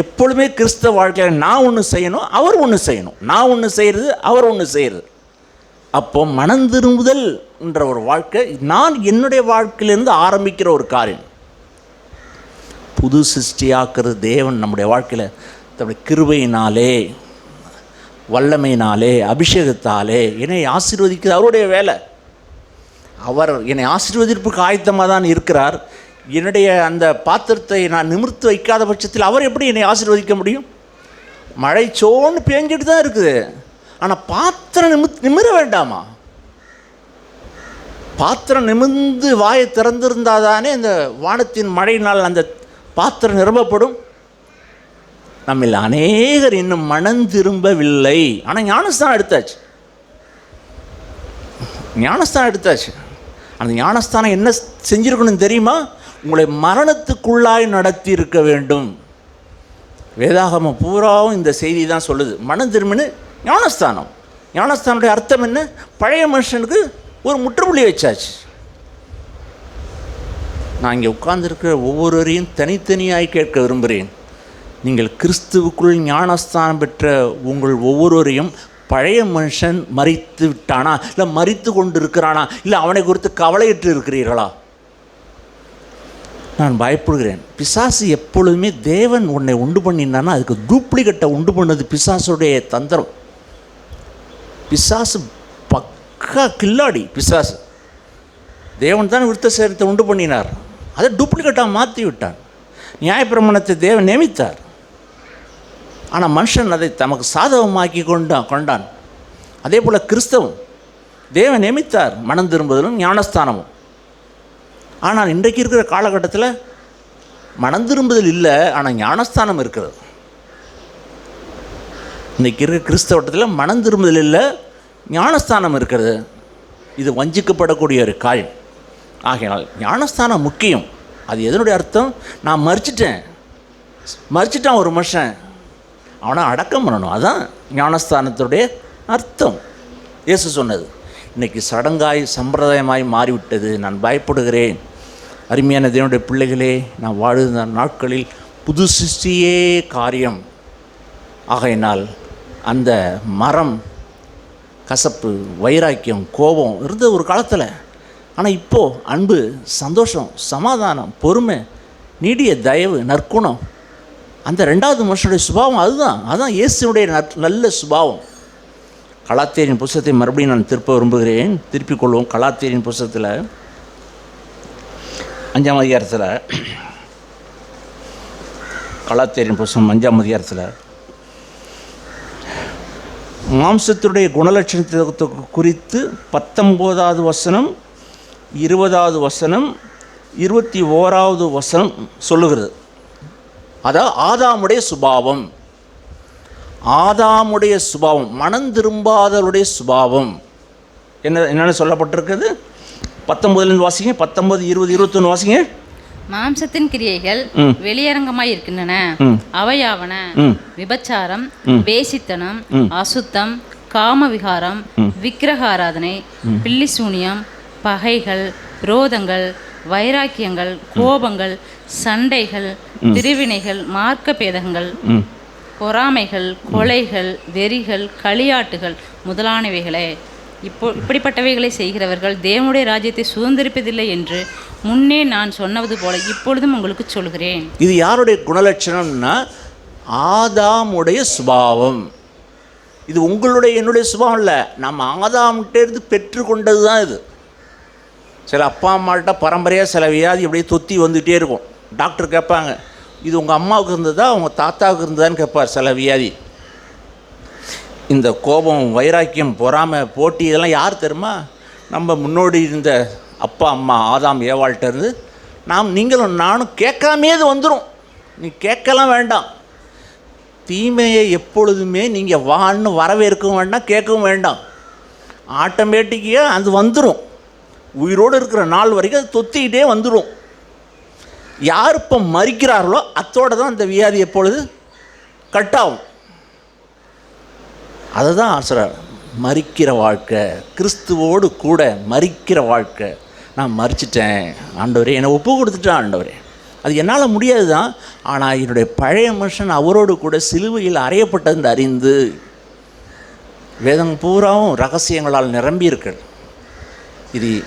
எப்பொழுதுமே கிறிஸ்தவ வாழ்க்கையில் நான் ஒன்று செய்யணும், அவர் ஒன்று செய்யணும். நான் ஒன்று செய்கிறது, அவர் ஒன்று செய்கிறது. அப்போ மனம் திரும்புதல் என்ற ஒரு வாழ்க்கை நான் என்னுடைய வாழ்க்கையிலிருந்து ஆரம்பிக்கிற ஒரு காரியம். புது சிருஷ்டியாக்குறது தேவன் நம்முடைய வாழ்க்கையில் தன்னுடைய கிருபையினாலே, வல்லமையினாலே, அபிஷேகத்தாலே என்னை ஆசீர்வதிக்கிறது அவருடைய வேலை. அவர் என்னை ஆசீர்வதிப்புக்கு ஆயத்தமாக தான் இருக்கிறார். என்னுடைய அந்த பாத்திரத்தை நான் நிமிர்த்து வைக்காத பட்சத்தில் அவர் எப்படி என்னை ஆசீர்வதிக்க முடியும்? மழை சோன்னு பேஞ்சிட்டு தான் இருக்குது, ஆனால் பாத்திரம் நிமிர வேண்டாமா? பாத்திரம் நிமிர்ந்து வாயை திறந்திருந்தால் தானே இந்த வானத்தின் மழையினால் அந்த பாத்திரம் நிரம்பப்படும். நம்மில் அநேகர் இன்னும் மனம் திரும்பவில்லை. ஆனால் ஞானஸ்தானம் எடுத்தாச்சு. அந்த ஞானஸ்தானம் என்ன செஞ்சிருக்கணும் தெரியுமா? உங்களை மரணத்துக்குள்ளாய் நடத்தி இருக்க வேண்டும். வேதாகமம் பூராவும் இந்த செய்தி தான் சொல்லுது. மனம் திரும்பினு ஞானஸ்தானம். ஞானஸ்தானுடைய அர்த்தம் என்ன? பழைய மனுஷனுக்கு ஒரு முற்றுப்புள்ளி வச்சாச்சு. நான் இங்கே உட்கார்ந்துருக்கிற ஒவ்வொருவரையும் தனித்தனியாய் கேட்க விரும்புகிறேன். நீங்கள் கிறிஸ்துவுக்குள் ஞானஸ்தானம் பெற்ற உங்கள் ஒவ்வொருவரையும் பழைய மனுஷன் மரித்து விட்டானா, இல்லை மரித்து கொண்டு இருக்கிறானா, இல்லை அவனை குறித்து கவலையிட்டு இருக்கிறீர்களா? நான் பயப்படுகிறேன். பிசாசு எப்பொழுதுமே தேவன் உன்னை உண்டு பண்ணினான்னா அதுக்கு டூப்ளிகேட்டை உண்டு பண்ணது பிசாசுடைய தந்திரம். பிசாசு பக்கா கில்லாடி. பிசாசு தேவன் தான் விருத்த சேரத்தை உண்டு பண்ணினார், அதை டூப்ளிகேட்டாக மாற்றி விட்டான். நியாயப்பிரமாணத்தை தேவன் நியமித்தார், ஆனால் மனுஷன் அதை தமக்கு சாதகமாக்கி கொண்டான். அதே போல் கிறிஸ்தவம் தேவன் நியமித்தார் மனம் திரும்புதலும் ஞானஸ்தானமும். ஆனால் இன்றைக்கு இருக்கிற காலகட்டத்தில் மனம் திரும்புதல் இல்லை, ஆனால் ஞானஸ்தானம் இருக்கிறது. இன்றைக்கி இருக்கிற கிறிஸ்தவத்தில் மனம் திரும்புதல் இல்லை, ஞானஸ்தானம் இருக்கிறது. இது வஞ்சிக்கப்படக்கூடிய ஒரு காரியம். ஆகையினால் ஞானஸ்தானம் முக்கியம். அது எதனுடைய அர்த்தம்? நான் மறிச்சிட்டான் ஒரு மனுஷன், அவனை அடக்கம் பண்ணணும். அதுதான் ஞானஸ்தானத்துடைய அர்த்தம். இயேசு சொன்னது. இன்றைக்கி சடங்காய் சம்பிரதாயமாய் மாறிவிட்டது. நான் பயப்படுகிறேன். அருமையான தேவனுடைய பிள்ளைகளே, நான் வாழ்ந்த நாட்களில் புது சிருஷ்டியே காரியம். ஆகையினால் அந்த மரம், கசப்பு, வைராக்கியம், கோபம் இருந்த ஒரு காலத்தில். ஆனால் இப்போது அன்பு, சந்தோஷம், சமாதானம், பொறுமை, நீடிய தயவு, நற்குணம், அந்த ரெண்டாவது மனுஷனுடைய சுபாவம் அதுதான் இயேசுனுடைய நல்ல சுபாவம். கலாத்தியரின் புஸ்தகத்தை மறுபடியும் நான் திருப்பிக் கொள்வோம். கலாத்தியரின் புஸ்தகத்தில் 5ஆம் அதிகாரத்தில், கலாத்தியரின் புஸ்தகம் 5ஆம் அதிகாரத்தில் மாம்சத்துடைய குணலட்சணத்தை குறித்து 19வது வசனம், 20வது வசனம், 21வது வசனம் சொல்லுகிறது. அதாவது ஆதாமுடைய சுபாவம், மனம் திரும்பாதவருடைய சுபாவம் என்னென்ன சொல்லப்பட்டிருக்குது? 19 வாசிங்க, 19, 20, 21 வாசிங்க. மாம்சத்தின் கிரியைகள் வெளியரங்கமாய் இருக்கின்றன. அவையாவன: விபச்சாரம், வேசித்தனம், அசுத்தம், காமவிகாரம், விக்கிரகாராதனை, பில்லிசூனியம், பகைகள், விரோதங்கள், வைராக்கியங்கள், கோபங்கள், சண்டைகள், திருவினைகள், மார்க்க பேதங்கள், பொறாமைகள், கொலைகள், வெறிகள், களியாட்டுகள் முதலானவைகளே. இப்படிப்பட்டவைகளை செய்கிறவர்கள் தேவனுடைய ராஜ்யத்தை சுதந்திரிப்பதில்லை என்று முன்னே நான் சொன்னது போல இப்பொழுதும் உங்களுக்கு சொல்கிறேன். இது யாருடைய குணலட்சணம்னா ஆதாமுடைய சுபாவம். இது உங்களுடைய என்னுடைய சுபாவம் இல்லை, நம்ம ஆதாம்கிட்டேருந்து பெற்றுக்கொண்டது தான் இது. சில அப்பா அம்மாள்கிட்ட பரம்பரையாக சில வியாதி அப்படியே தொத்தி வந்துகிட்டே இருக்கும். டாக்டர் கேட்பாங்க, இது உங்கள் அம்மாவுக்கு இருந்ததா உங்கள் தாத்தாவுக்கு இருந்ததான்னு கேட்பார். சில வியாதி, இந்த கோபம், வைராக்கியம், பொறாமை, போட்டி, இதெல்லாம் யார் தெரியுமா? நம்ம முன்னோடி இருந்த அப்பா அம்மா ஆதாம் ஏவாள்கிட்ட இருந்து நீங்களும் நானும் கேட்காமே அது வந்துடும். நீ கேட்கலாம் வேண்டாம். தீமையை எப்பொழுதுமே நீங்கள் வான்னு வரவேற்கவும் வேண்டாம், கேட்கவும் வேண்டாம். ஆட்டோமேட்டிக்காக அது வந்துடும். உயிரோடு இருக்கிற நாள் வரைக்கும் அது தொத்திக்கிட்டே வந்துடும். யார் இப்போ மறிக்கிறார்களோ அத்தோடு தான் அந்த வியாதி எப்பொழுது கட்டாகும். அதை தான் சொல்கிறார், மறிக்கிற வாழ்க்கை, கிறிஸ்துவோடு கூட மறிக்கிற வாழ்க்கை. நான் மறிச்சிட்டேன் ஆண்டவரே, என்னை ஒப்பு கொடுத்துட்டேன் ஆண்டவரே. அது என்னால் முடியாது தான், ஆனால் என்னுடைய பழைய மனுஷன் அவரோடு கூட சிலுவையில் அறையப்பட்டது அறிந்து. வேதம் பூராவும் ரகசியங்களால் நிரம்பி இருக்கிறது.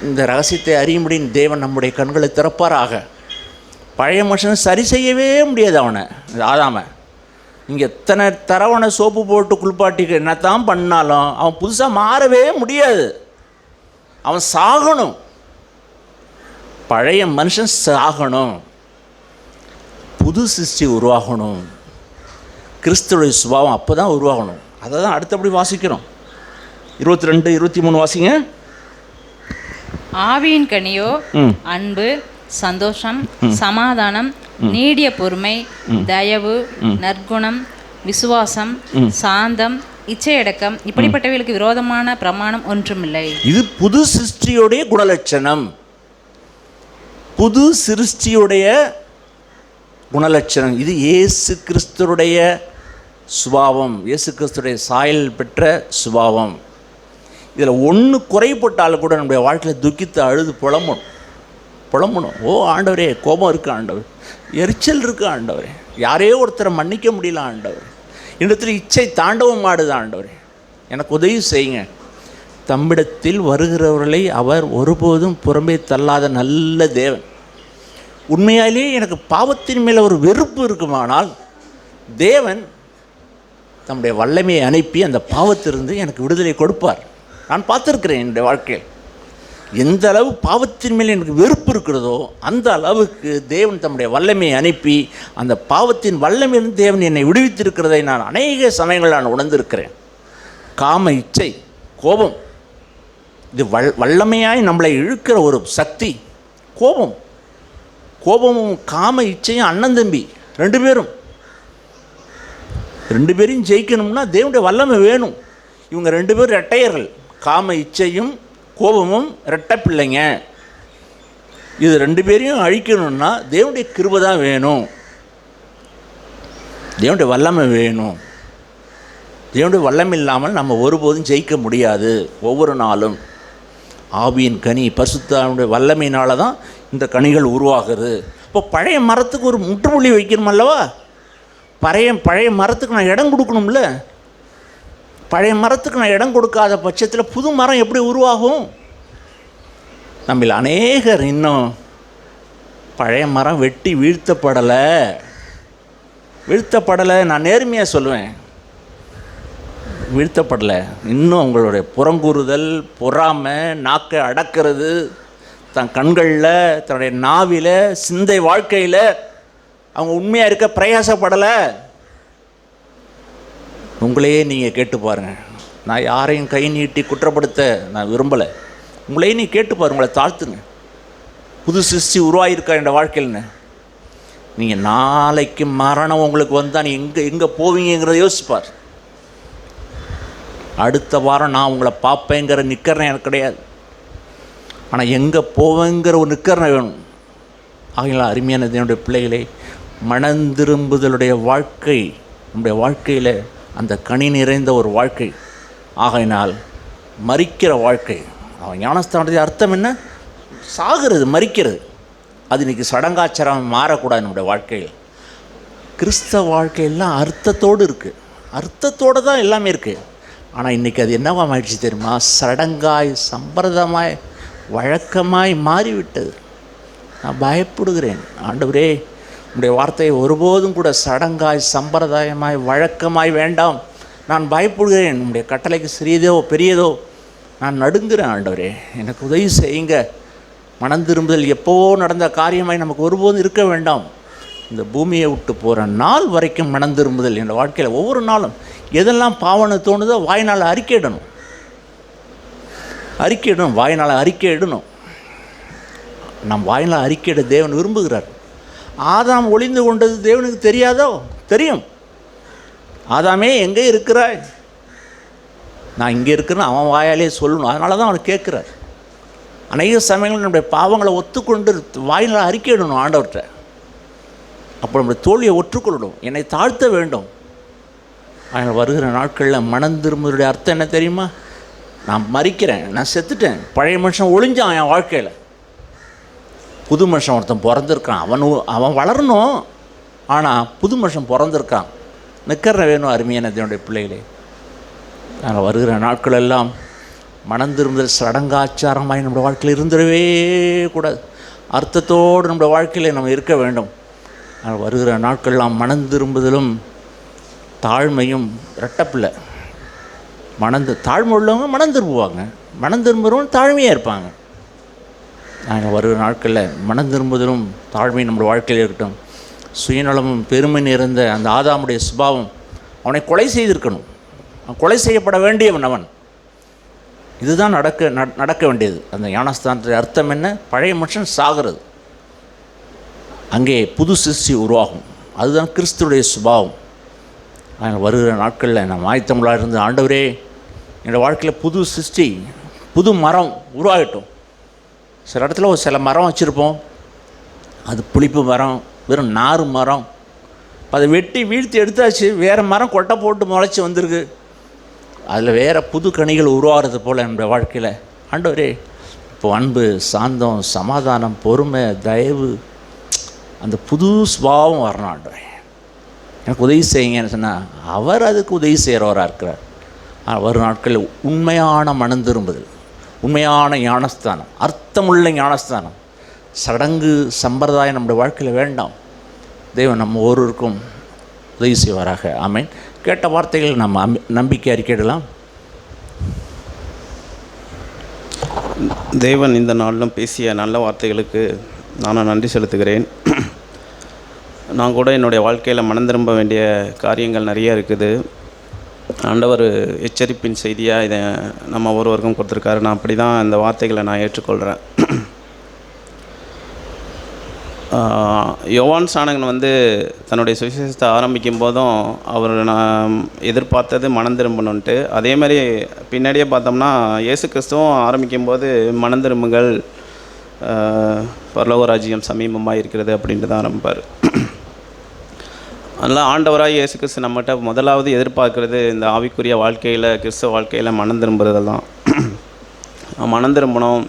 இந்த ரகசியத்தை அறியும்படி தேவன் நம்முடைய கண்களை திறப்பாராக. பழைய மனுஷனை சரி செய்யவே முடியாது. அவனை ஆதாம நீங்கள் எத்தனை தரவனை சோப்பு போட்டு குளிப்பாட்டிக்கு என்னத்தான் பண்ணாலும் அவன் புதுசாக மாறவே முடியாது. அவன் சாகணும். பழைய மனுஷன் சாகணும், புது சிருஷ்டி உருவாகணும். கிறிஸ்துவுடைய சுபாவம் அப்போ தான் உருவாகணும். அதை தான் அடுத்தபடி வாசிக்கிறோம். 22, 23 வாசிங்க. ஆவியின் கனியோ அன்பு, சந்தோஷம், சமாதானம், நீடிய பொறுமை, தயவு, நற்குணம், விசுவாசம், சாந்தம், இச்சையடக்கம், இப்படிப்பட்டவர்களுக்கு விரோதமான பிரமாணம் ஒன்றுமில்லை. இது புது சிருஷ்டியுடைய குணலட்சணம். புது சிருஷ்டியுடைய குணலட்சணம் இது. இயேசு கிறிஸ்துடைய சுபாவம், இயேசு கிறிஸ்துடைய சாயல் பெற்ற சுபாவம். இதில் ஒன்று குறைப்பட்டாலும் கூட நம்முடைய வாழ்க்கையில் துக்கித்து அழுது புலம்பணும். ஓ ஆண்டவரே, கோபம் இருக்குது ஆண்டவர், எரிச்சல் இருக்குது ஆண்டவரே, யாரையோ ஒருத்தரை மன்னிக்க முடியல ஆண்டவர், இடத்துல இச்சை தாண்டவம் ஆடுது ஆண்டவரே, எனக்கு உதவி செய்யுங்க. தம்மிடத்தில் வருகிறவர்களை அவர் ஒருபோதும் புறம்பே தள்ளாத நல்ல தேவன். உண்மையாலேயே எனக்கு பாவத்தின் மேலே ஒரு வெறுப்பு இருக்குமானால் தேவன் தம்முடைய வல்லமையை அனுப்பி அந்த பாவத்திலிருந்து எனக்கு விடுதலை கொடுப்பார். நான் பார்த்துருக்கிறேன் என்னுடைய வாழ்க்கையில். எந்த அளவு பாவத்தின் மேலே எனக்கு வெறுப்பு இருக்கிறதோ அந்த அளவுக்கு தேவன் தம்முடைய வல்லமையை அனுப்பி அந்த பாவத்தின் வல்லமையிலிருந்து தேவன் என்னை விடுவித்திருக்கிறதை நான் அநேக சமயங்கள் நான் உணர்ந்திருக்கிறேன். காம இச்சை, கோபம், இது வல்லமையாய் நம்மளை இழுக்கிற ஒரு சக்தி. கோபமும் காம இச்சையும் அண்ணன் தம்பி ரெண்டு பேரையும் ஜெயிக்கணும்னா தேவனுடைய வல்லமை வேணும். இவங்க 2 பேரும் இரட்டையர்கள். காம இச்சையும் கோபமும் இரட்டை பிள்ளைங்க. இது 2 பேரையும் அழிக்கணும்னா தேவனுடைய கிருபை தான் வேணும், தேவனுடைய வல்லமை வேணும். தேவனுடைய வல்லமை இல்லாமல் நம்ம ஒருபோதும் ஜெயிக்க முடியாது. ஒவ்வொரு நாளும் ஆவியின் கனி பரிசுத்தனுடைய வல்லமையினால தான் இந்த கனிகள் உருவாகுது. இப்போ பழைய மரத்துக்கு ஒரு முற்றுப்புள்ளி வைக்கணும் அல்லவா? பழைய மரத்துக்கு நான் இடம் கொடுக்கணும்ல. பழைய மரத்துக்கு நான் இடம் கொடுக்காத பட்சத்தில் புது மரம் எப்படி உருவாகும்? நம்மள அநேகர் இன்னும் பழைய மரம் வெட்டி வீழ்த்தப்படலை. நான் நேர்மையாக சொல்லுவேன், வீழ்த்தப்படலை. இன்னும் அவங்களுடைய புறங்கூறுதல், பொறாமை, நாக்கை அடக்கிறது, தன் கண்களில், தன்னுடைய நாவில், சிந்தை வாழ்க்கையில் அவங்க உண்மையாக இருக்க பிரயாசப்படலை. உங்களையே நீங்கள் கேட்டு பாருங்கள். நான் யாரையும் கை நீட்டி குற்றப்படுத்த நான் விரும்பலை. உங்களையே நீ கேட்டு பாருங்க, உங்களை தாழ்த்துங்க. புது சிருஷ்டி உருவாகியிருக்கா என் வாழ்க்கையில்னு. நீங்கள் நாளைக்கு மரணம் உங்களுக்கு வந்தால் நீ எங்கே போவீங்கிறத யோசிப்பார். அடுத்த வாரம் நான் உங்களை பார்ப்பேங்கிற நிற்கிறேன் எனக்கு கிடையாது, ஆனால் எங்கே போவேங்கிற ஒரு நிற்கிறனை வேணும். ஆகையால் அருமையான என்னுடைய பிள்ளைகளை, மனந்திரும்புதலுடைய வாழ்க்கை நம்முடைய வாழ்க்கையில் அந்த கனி நிறைந்த ஒரு வாழ்க்கை. ஆகையினால் மரிக்கிற வாழ்க்கை. அவன் ஞானஸ்தானத்தின் அர்த்தம் என்ன? சாகிறது, மரிக்கிறது. அது இன்றைக்கி சடங்காச்சாரம் மாறக்கூடாது. நம்முடைய வாழ்க்கையில் கிறிஸ்தவ வாழ்க்கையெல்லாம் அர்த்தத்தோடு இருக்குது, அர்த்தத்தோடு தான் எல்லாமே இருக்குது. ஆனால் இன்றைக்கி அது என்னவா ஆயிடுச்சு தெரியுமா? சடங்காய், சம்பிரதாயமாய், வழக்கமாய் மாறிவிட்டது. நான் பயப்படுகிறேன். ஆண்டவரே, உங்களுடைய வார்த்தையை ஒருபோதும் கூட சடங்காய், சம்பிரதாயமாய், வழக்கமாய் வேண்டாம். நான் பயப்படுகிறேன். உங்களுடைய கட்டளைக்கு சிறியதோ பெரியதோ நான் நடுங்குறேன். ஆண்டவரே, எனக்கு உதவி செய்யுங்க. மனம் திரும்புதல் எப்போவோ நடந்த காரியமாய் நமக்கு ஒருபோதும் இருக்க வேண்டாம். இந்த பூமியை விட்டு போகிற நாள் வரைக்கும் மனம் திரும்புதல் என் வாழ்க்கையில் ஒவ்வொரு நாளும் எதெல்லாம் பாவனை தோணுதோ வாய்நாள் அறிக்கையிடணும். அறிக்கையிடணும், வாயினால் அறிக்கையிடணும். நம் வாயினால் அறிக்கையிட தேவன் விரும்புகிறார். ஆதாம் ஒளிந்து கொண்டது தேவனுக்கு தெரியாதோ? தெரியும். ஆதாமே எங்கே இருக்கிறாய்? நான் இங்கே இருக்கிறேன்னு அவன் வாயாலே சொல்லணும். அதனால தான் அவனை கேட்குறார். அநேக சமயங்கள் நம்முடைய பாவங்களை ஒத்துக்கொண்டு வாயினால் அறிக்கையிடணும் ஆண்டவர்கிட்ட. அப்போ நம்முடைய தோல்வியை ஒற்றுக்கொள்ளணும், என்னை தாழ்த்த வேண்டும். அதனால் வருகிற நாட்களில் மனம் திரும்புவதுடைய அர்த்தம் என்ன தெரியுமா? நான் மறிக்கிறேன், நான் செத்துட்டேன், பழைய மனுஷன் ஒளிஞ்சான் என் வாழ்க்கையில், புது மனுஷன் ஒருத்தன் பிறந்திருக்கான், அவன் வளரணும், ஆனால் புது மனுஷன் பிறந்திருக்கான். நிற்கிற வேணும் அருமையான என்னுடைய பிள்ளைகளே. நாங்கள் வருகிற நாட்கள் எல்லாம் மனம் திரும்புதல் சடங்காச்சாரமாய் நம்முடைய வாழ்க்கையில் இருந்துடவே கூடாது. அர்த்தத்தோடு நம்முடைய வாழ்க்கையில் நம்ம இருக்க வேண்டும். நாங்கள் வருகிற நாட்கள்லாம் மனம் திரும்புதலும் தாழ்மையும் இரட்டப்பில்லை. தாழ்மை உள்ளவங்க மனம் திரும்புவாங்க, மனம் திரும்புகிறவங்க தாழ்மையாக இருப்பாங்க. நாங்கள் வருகிற நாட்களில் மனம் திரும்புதலும் தாழ்மையும் நம்முடைய வாழ்க்கையில் இருக்கட்டும். சுயநலமும் பெருமை நிறைந்த அந்த ஆதாமுடைய சுபாவம் அவனை கொலை செய்திருக்கணும். அவன் கொலை செய்யப்பட வேண்டியவன் அவன். இதுதான் நடக்க வேண்டியது. அந்த ஞானஸ்தானத்துடைய அர்த்தம் என்ன? பழைய மனுஷன் சாகிறது, அங்கே புது சிருஷ்டி உருவாகும். அதுதான் கிறிஸ்துடைய சுபாவம். நாங்கள் வருகிற நாட்களில் நான் ஆயத்தமிழாக இருந்து, ஆண்டவரே என்னோடய வாழ்க்கையில் புது சிருஷ்டி, புது மரம் உருவாகட்டும். சில இடத்துல சில மரம் வச்சுருப்போம், அது புளிப்பு மரம், வெறும் நாறு மரம். அதை வெட்டி வீழ்த்தி எடுத்தாச்சு, வேறு மரம் கொட்டை போட்டு முளைச்சி வந்திருக்கு. அதில் வேறு புது கனிகள் உருவாகிறது போல் என்னுடைய வாழ்க்கையில் ஆண்டவரே இப்போ அன்பு, சாந்தம், சமாதானம், பொறுமை, தயவு, அந்த புது சுபாவம் வரணும். ஆண்டவரே எனக்கு உதவி செய்யுங்கன்னு சொன்னால் அவர் அதுக்கு உதவி செய்கிறவராக இருக்கிறார். வரும் நாட்களில் உண்மையான மனம் திரும்புதல், உண்மையான ஞானஸ்தானம், அர்த்தமுள்ள ஞானஸ்தானம், சடங்கு சம்பிரதாயம் நம்முடைய வாழ்க்கையில் வேண்டாம். தெய்வம் நம்ம ஒவ்வொருவருக்கும் உதவி செய்வாராக. ஆமேன். கேட்ட வார்த்தைகள் நம்ம நம்பிக்கை அறிக்கையிடலாம். தேவன் இந்த நாளிலும் பேசிய நல்ல வார்த்தைகளுக்கு நானும் நன்றி செலுத்துகிறேன். நான் கூட என்னுடைய வாழ்க்கையில் மனம் திரும்ப வேண்டிய காரியங்கள் நிறைய இருக்குது. ஆண்டவர் எச்சரிப்பின் செய்தியாக இதை நம்ம ஒருவருக்கும் கொடுத்துருக்காரு. நான் அப்படி தான் இந்த வார்த்தைகளை நான் ஏற்றுக்கொள்கிறேன். யோவான் ஸ்நானகன் தன்னுடைய சுவிசேஷத்தை ஆரம்பிக்கும் போதும் அவர் நான் எதிர்பார்த்தது மனம் திரும்பணுன்ட்டு. அதே மாதிரி பின்னாடியே பார்த்தோம்னா இயேசு கிறிஸ்துவும் ஆரம்பிக்கும் போது மனம் திரும்புங்கள், பரலோக ராஜ்யம் சமீபமாக இருக்கிறது அப்படின்ட்டு தான் ஆரம்பிப்பார். அதனால் ஆண்டவராக இயேசு கிறிஸ்து நம்மகிட்ட முதலாவது எதிர்பார்க்குறது இந்த ஆவிக்குரிய வாழ்க்கையில், கிறிஸ்துவ வாழ்க்கையில் மனம் திரும்புறது தான். மனம் திரும்பணும்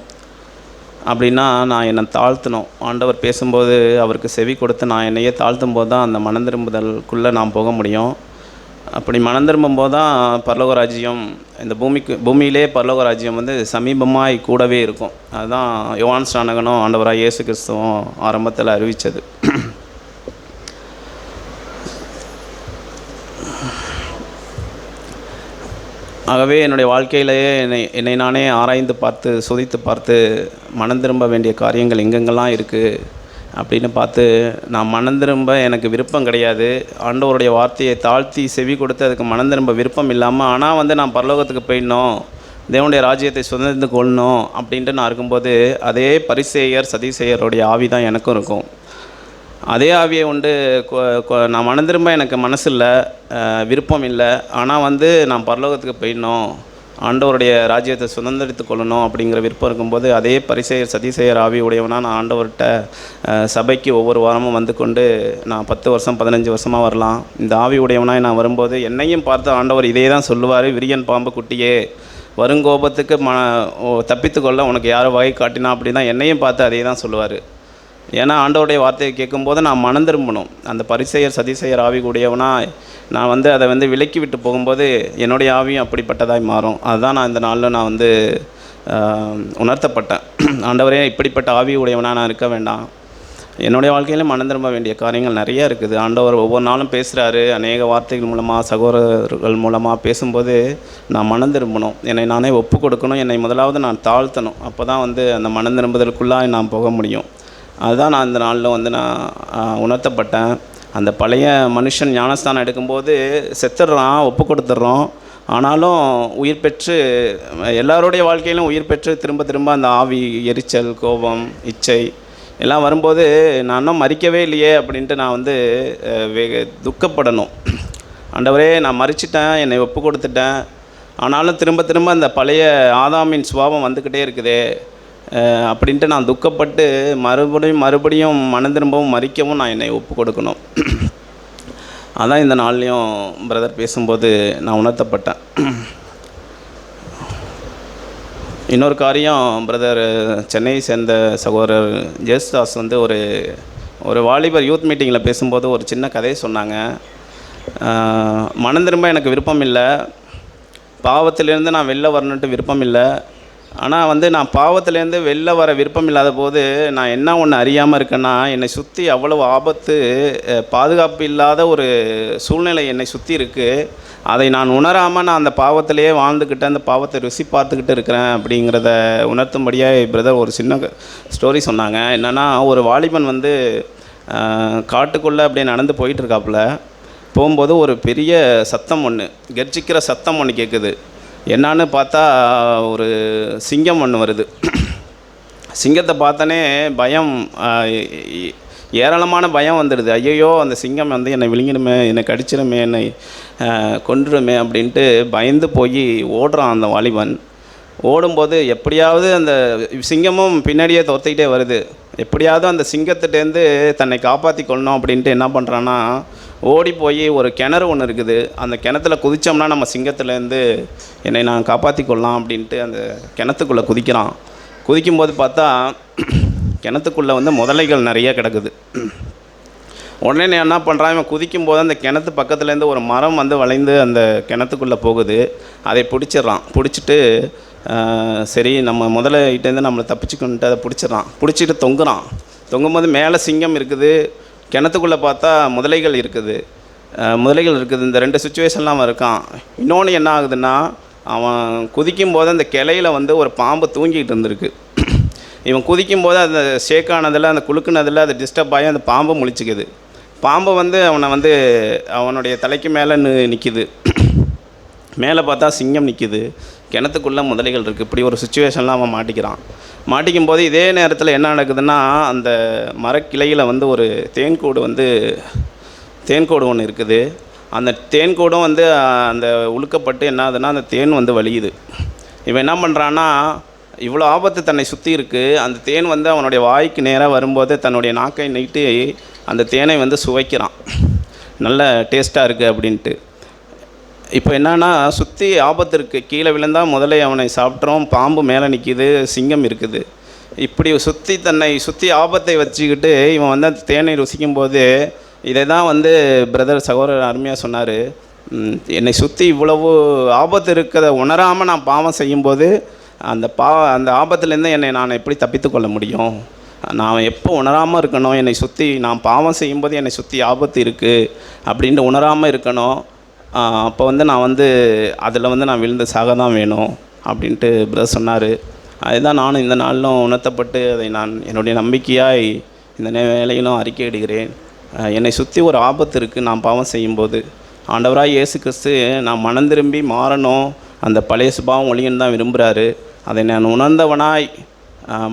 அப்படின்னா நான் என்னை தாழ்த்தணும். ஆண்டவர் பேசும்போது அவருக்கு செவி கொடுத்து நான் என்னையே தாழ்த்தும் போது தான் அந்த மனம் திரும்புதலுக்குள்ளே நான் போக முடியும். அப்படி மனம் திரும்பும் போது தான் பரலோக ராஜ்யம், இந்த பூமியிலே பரலோக ராஜ்யம் சமீபமாக கூடவே இருக்கும். அதுதான் யோவான் ஸ்நானகனும் ஆண்டவராக இயேசு கிறிஸ்துவும் ஆரம்பத்தில் அறிவித்தது. ஆகவே என்னுடைய வாழ்க்கையிலேயே என்னை நானே ஆராய்ந்து பார்த்து, சோதித்து பார்த்து, மனம் திரும்ப வேண்டிய காரியங்கள் எங்கெங்கெல்லாம் இருக்குது அப்படின்னு பார்த்து, நான் மனம் திரும்ப எனக்கு விருப்பம் கிடையாது. ஆண்டவருடைய வார்த்தையை தாழ்த்தி செவி கொடுத்து அதுக்கு மனம் திரும்ப விருப்பம் இல்லாமல், ஆனால் நான் பரலோகத்துக்கு போயிடணும், தேவனுடைய ராஜ்யத்தை சுதந்திரத்து கொள்ளணும் அப்படின்ட்டு நான் இருக்கும்போது, அதே பரிசேயர் சதிசேயருடைய ஆவி தான் எனக்கும் இருக்கும். அதே ஆவியை நான் மனம் திரும்ப எனக்கு மனசு இல்லை, விருப்பம் இல்லை, ஆனால் நான் பரலோகத்துக்கு போயிடணும், ஆண்டவருடைய ராஜ்யத்தை சுதந்திரித்து கொள்ளணும் அப்படிங்கிற விருப்பம் இருக்கும்போது, அதே பரிசேயர் சதிசேயர் ஆவி உடையவனாக நான் ஆண்டவர்கிட்ட சபைக்கு ஒவ்வொரு வாரமும் கொண்டு நான் 10 வருஷம் 15 வருஷமாக வரலாம். இந்த ஆவி உடையவனாக நான் வரும்போது என்னையும் பார்த்து ஆண்டவர் இதே தான் சொல்லுவார். விரியன் பாம்பு குட்டியே, வருங்கோபத்துக்கு தப்பித்துக்கொள்ள உனக்கு யார் வகை காட்டினா அப்படின்னா என்னையும் பார்த்து அதே தான் சொல்லுவார். ஏன்னா ஆண்டவருடைய வார்த்தையை கேட்கும்போது நான் மனம் திரும்பணும். அந்த பரிசேயர் சதிசேயர் ஆவி கூடியவனா நான் அதை விலக்கி விட்டு போகும்போது என்னுடைய ஆவியும் அப்படிப்பட்டதாய் மாறும். அதுதான் நான் இந்த நாளில் நான் உணர்த்தப்பட்டேன். ஆண்டவரே, இப்படிப்பட்ட ஆவி உடையவனாக நான் இருக்க வேண்டாம். என்னுடைய வாழ்க்கையில் மனம் திரும்ப வேண்டிய காரியங்கள் நிறையா இருக்குது. ஆண்டவர் ஒவ்வொரு நாளும் பேசுகிறாரு. அநேக வார்த்தைகள் மூலமாக, சகோதரர்கள் மூலமாக பேசும்போது நான் மனம் திரும்பணும், என்னை நானே ஒப்பு கொடுக்கணும், என்னை முதலாவது நான் தாழ்த்தணும். அப்போ தான் அந்த மனம் திரும்புதலுக்குள்ளாக நான் போக முடியும். அதுதான் நான் இந்த நாளில் நான் உணர்த்தப்பட்டேன். அந்த பழைய மனுஷன் ஞானஸ்தானம் எடுக்கும்போது செத்துடுறான், ஒப்பு கொடுத்துட்றோம். ஆனாலும் உயிர் பெற்று எல்லாருடைய வாழ்க்கையிலும் உயிர் பெற்று திரும்ப திரும்ப அந்த ஆவி, எரிச்சல், கோபம், இச்சை எல்லாம் வரும்போது நான் இன்னும் மறிக்கவே இல்லையே அப்படின்ட்டு நான் வந்து துக்கப்படணும். ஆண்டவரே, நான் மறிச்சிட்டேன், என்னை ஒப்பு கொடுத்துட்டேன், ஆனாலும் திரும்ப திரும்ப அந்த பழைய ஆதாமின் சுபாவம் வந்துக்கிட்டே இருக்குதே அப்படின்ட்டு நான் துக்கப்பட்டு மறுபடியும் மனம் திரும்பவும் மறிக்கவும் நான் என்னை ஒப்பு கொடுக்கணும். அதான் இந்த நாள்லையும் பிரதர் பேசும்போது நான் உணர்த்தப்பட்டேன். இன்னொரு காரியம், பிரதர் சென்னையை சேர்ந்த சகோதரர் ஜெயசுதாஸ் வந்து ஒரு வாலிபர் யூத் மீட்டிங்கில் பேசும்போது ஒரு சின்ன கதையை சொன்னாங்க. மனம் திரும்ப எனக்கு விருப்பம் இல்லை, பாவத்திலேருந்து நான் வெளில வரணுன்ட்டு விருப்பம் இல்லை, ஆனால் வந்து நான் பாவத்திலேருந்து வெளில வர விருப்பம் இல்லாத போது நான் என்ன ஒன்று அறியாமல் இருக்கேன்னா, என்னை சுற்றி அவ்வளவு ஆபத்து, பாதுகாப்பு இல்லாத ஒரு சூழ்நிலை என்னை சுற்றி இருக்குது. அதை நான் உணராமல் நான் அந்த பாவத்திலேயே வாழ்ந்துக்கிட்டு அந்த பாவத்தை ருசி பார்த்துக்கிட்டு இருக்கிறேன் அப்படிங்கிறத உணர்த்தும்படியாக பிரதர் ஒரு சின்ன ஸ்டோரி சொன்னாங்க. என்னென்னா, ஒரு வாலிபன் வந்து காட்டுக்குள்ளே அப்படியே நடந்து போயிட்டுருக்காப்புல. போகும்போது ஒரு பெரிய சத்தம் ஒன்று, கர்ஜிக்கிற சத்தம் ஒன்று கேட்குது. என்னான்னு பார்த்தா ஒரு சிங்கம் ஒன்று வருது. சிங்கத்தை பார்த்தோன்னே பயம், ஏராளமான பயம் வந்துடுது. ஐயோ, அந்த சிங்கம் வந்து என்னை விழுங்கிடுமே, என்னை கடிச்சிடுமே, என்னை கொன்றுடுமே அப்படின்ட்டு பயந்து போய் ஓடுறான் அந்த வாலிபன். ஓடும்போது எப்படியாவது அந்த சிங்கமும் பின்னாடியே துரத்திக்கிட்டே வருது. எப்படியாவது அந்த சிங்கத்திட்டேருந்து தன்னை காப்பாற்றி கொள்ளணும் அப்படின்ட்டு என்ன பண்ணுறான்னா, ஓடி போய் ஒரு கிணறு ஒன்று இருக்குது, அந்த கிணத்துல குதித்தோம்னா நம்ம சிங்கத்துலேருந்து என்னை நான் காப்பாற்றி கொள்ளலாம் அப்படின்ட்டு அந்த கிணத்துக்குள்ளே குதிக்கிறான். குதிக்கும்போது பார்த்தா கிணத்துக்குள்ளே வந்து முதலைகள் நிறைய கிடக்குது. உடனே நான் என்ன பண்ணுறான், இவன் குதிக்கும்போது அந்த கிணத்து பக்கத்துலேருந்து ஒரு மரம் வந்து வளைந்து அந்த கிணத்துக்குள்ளே போகுது. அதை பிடிச்சிட்றான். பிடிச்சிட்டு சரி நம்ம முதலைகிட்டேருந்து நம்மளை தப்பிச்சுக்கணுன்ட்டு அதை பிடிச்சிட்டு தொங்கும்போது மேலே சிங்கம் இருக்குது, கிணத்துக்குள்ளே பார்த்தா முதலைகள் இருக்குது. இந்த 2 சுச்சுவேஷன்லாம் அவன் இருக்கான். இன்னொன்று என்ன ஆகுதுன்னா, அவன் குதிக்கும்போது அந்த கிளையில் வந்து ஒரு பாம்பு தூங்கிட்டு இருந்திருக்கு. இவன் குதிக்கும்போது அந்த ஷேக் ஆனதில், அந்த குலுக்குனதில் அது டிஸ்டர்ப் ஆகி அந்த பாம்பு முழிச்சிக்குது. பாம்பு வந்து அவனை வந்து அவனுடைய தலைக்கு மேலே நிற்கிது. மேலே பார்த்தா சிங்கம் நிற்கிது, கிணத்துக்குள்ளே முதலைகள் இருக்குது. இப்படி ஒரு சுச்சுவேஷன்லாம் அவன் மாட்டிக்கும் போது இதே நேரத்தில் என்ன நடக்குதுன்னா, அந்த மரக்கிளையில் வந்து ஒரு தேன்கூடு ஒன்று இருக்குது. அந்த தேன்கூடும் வந்து அந்த உழுக்கப்பட்டு என்ன ஆகுதுன்னா, அந்த தேன் வந்து வலியுது. இவன் என்ன பண்ணுறான்னா, இவ்வளோ ஆபத்து தன்னை சுற்றி இருக்குது, அந்த தேன் வந்து அவனுடைய வாய்க்கு நேராக வரும்போது தன்னுடைய நாக்கை நீட்டி அந்த தேனை வந்து சுவைக்கிறான். நல்ல டேஸ்ட்டாக இருக்குது அப்படின்ட்டு. இப்போ என்னன்னா, சுற்றி ஆபத்து இருக்குது, கீழே விழுந்தால் முதலை அவனை சாப்பிட்றோம், பாம்பு மேலே நிற்கிது, சிங்கம் இருக்குது. இப்படி தன்னை சுற்றி ஆபத்தை வச்சுக்கிட்டு இவன் வந்து அந்த தேனை ருசிக்கும்போது இதை தான் வந்து பிரதர் சகோதரர் அருமையாக சொன்னார். என்னை சுற்றி இவ்வளவு ஆபத்து இருக்கிறத உணராமல் நான் பாவம் செய்யும்போது அந்த ஆபத்துலேருந்து நான் எப்படி தப்பித்து கொள்ள முடியும்? நான் எப்போ உணராமல் இருக்கணும், என்னை சுற்றி நான் பாவம் செய்யும்போது என்னை சுற்றி ஆபத்து இருக்குது அப்படின்ட்டு உணராமல் இருக்கணும். அப்போ வந்து நான் வந்து அதில் வந்து நான் விழுந்து சாக தான் வேணும் அப்படின்ட்டு பிரதர் சொன்னார். அதுதான் நானும் இந்த நாளிலும் உணர்த்தப்பட்டு அதை நான் என்னுடைய நம்பிக்கையாய் இந்த வேலையிலும் அறிக்கையிடுகிறேன். என்னை சுற்றி ஒரு ஆபத்து இருக்குது நான் பாவம் செய்யும்போது. ஆண்டவராக இயேசு கிறிஸ்து நான் மனம் திரும்பி மாறணும், அந்த பழைய சுபாவம் ஒழியன்னு தான் விரும்புகிறாரு. அதை நான் உணர்ந்தவனாய்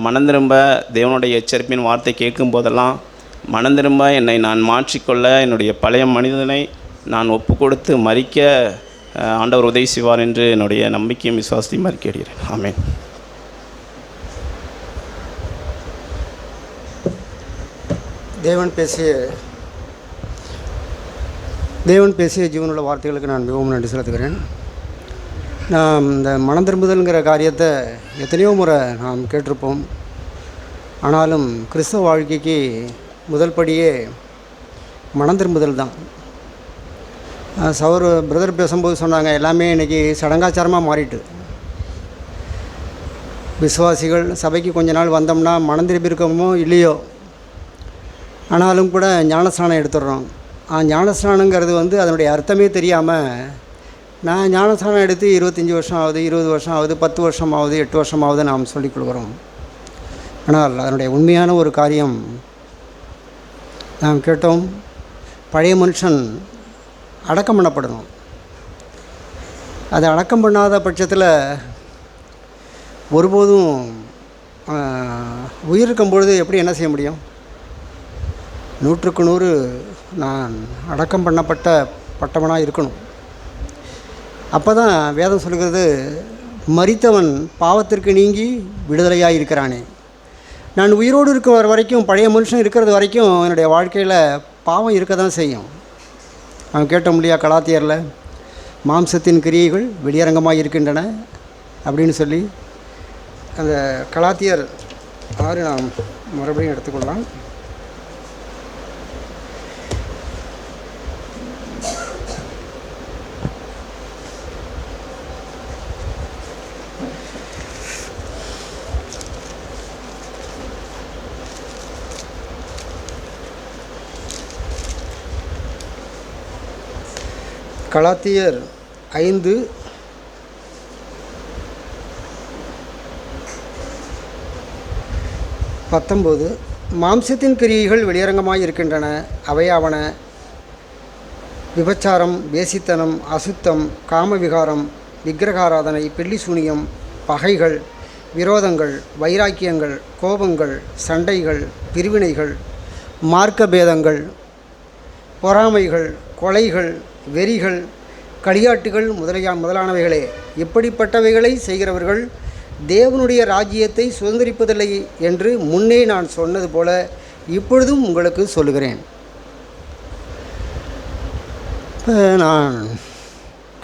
மனம் திரும்ப தேவனுடைய எச்சரிப்பின் வார்த்தை கேட்கும் போதெல்லாம் மனம் திரும்ப என்னை நான் மாற்றிக்கொள்ள என்னுடைய பழைய மனிதனை நான் ஒப்பு கொடுத்து மறிக்க ஆண்டவர் உதவி செய்வார் என்று என்னுடைய நம்பிக்கையும் விசுவாசத்தையும் அறிக்கையிடுகிறேன். ஆமென். தேவன் பேசிய ஜீவனுள்ள வார்த்தைகளுக்கு நான் மிகவும் நன்றி செலுத்துகிறேன். நாம் இந்த மனம் திரும்புதல்ங்கிற காரியத்தை எத்தனையோ முறை நாம் கேட்டிருப்போம். ஆனாலும் கிறிஸ்தவ வாழ்க்கைக்கு முதல் படியே மனம் திரும்புதல் தான். பிரதர் பேசும்போது சொன்னாங்க, எல்லாமே இன்றைக்கி சடங்காச்சாரமாக மாறிட்டு. விசுவாசிகள் சபைக்கு கொஞ்ச நாள் வந்தோம்னா மனம் திரும்பி இருக்கோமோ இல்லையோ, ஆனாலும் கூட ஞானஸ்நானம் எடுத்துடுறோம். ஞானஸ்நானங்கிறது வந்து அதனுடைய அர்த்தமே தெரியாமல், நான் ஞானஸ்நானம் எடுத்து 25 வருஷம் ஆகுது, 20 வருஷம் ஆகுது, 10 வருஷம் ஆகுது, 8 வருஷம் ஆகுது நாம் சொல்லிக் கொடுக்குறோம். ஆனால் அதனுடைய உண்மையான ஒரு காரியம் நாம் கேட்டோம். பழைய மனுஷன் அடக்கம் பண்ணப்படணும். அதை அடக்கம் பண்ணாத பட்சத்தில் ஒருபோதும் உயிர் இருக்கும் பொழுது எப்படி என்ன செய்ய முடியும்? 100க்கு 100 நான் அடக்கம் பட்டவனாக இருக்கணும். அப்போ தான் வேதம் சொல்கிறது, மரித்தவன் பாவத்திற்கு நீங்கி விடுதலையாக இருக்கிறானே. நான் உயிரோடு இருக்கிற வரைக்கும், பழைய மனுஷன் இருக்கிறது வரைக்கும் என்னுடைய வாழ்க்கையில் பாவம் இருக்க தான் செய்யும். அவன் கேட்டோம் இல்லையா கலாத்தியரில், மாம்சத்தின் கிரியைகள் வெளியரங்கமாக இருக்கின்றன அப்படின்னு சொல்லி. அந்த கலாத்தியர் 6 நாம் மறுபடியும் எடுத்துக்கொள்ளலாம். கலாத்தியர் 5:19 மாம்சத்தின் கிரியைகள் வெளியரங்கமாக இருக்கின்றன. அவையாவன: விபச்சாரம், வேசித்தனம், அசுத்தம், காமவிகாரம், விக்கிரகாராதனை, பெல்லிசூனியம், பகைகள், விரோதங்கள், வைராக்கியங்கள், கோபங்கள், சண்டைகள், பிரிவினைகள், மார்க்கபேதங்கள், பொறாமைகள், கொலைகள், வெறிகள், களியாட்டுகள் முதலானவைகளே. இப்படிப்பட்டவைகளை செய்கிறவர்கள் தேவனுடைய ராஜ்யத்தை சுதந்திரிப்பதில்லை என்று முன்னே நான் சொன்னது போல இப்பொழுதும் உங்களுக்கு சொல்லுகிறேன். இப்போ நான்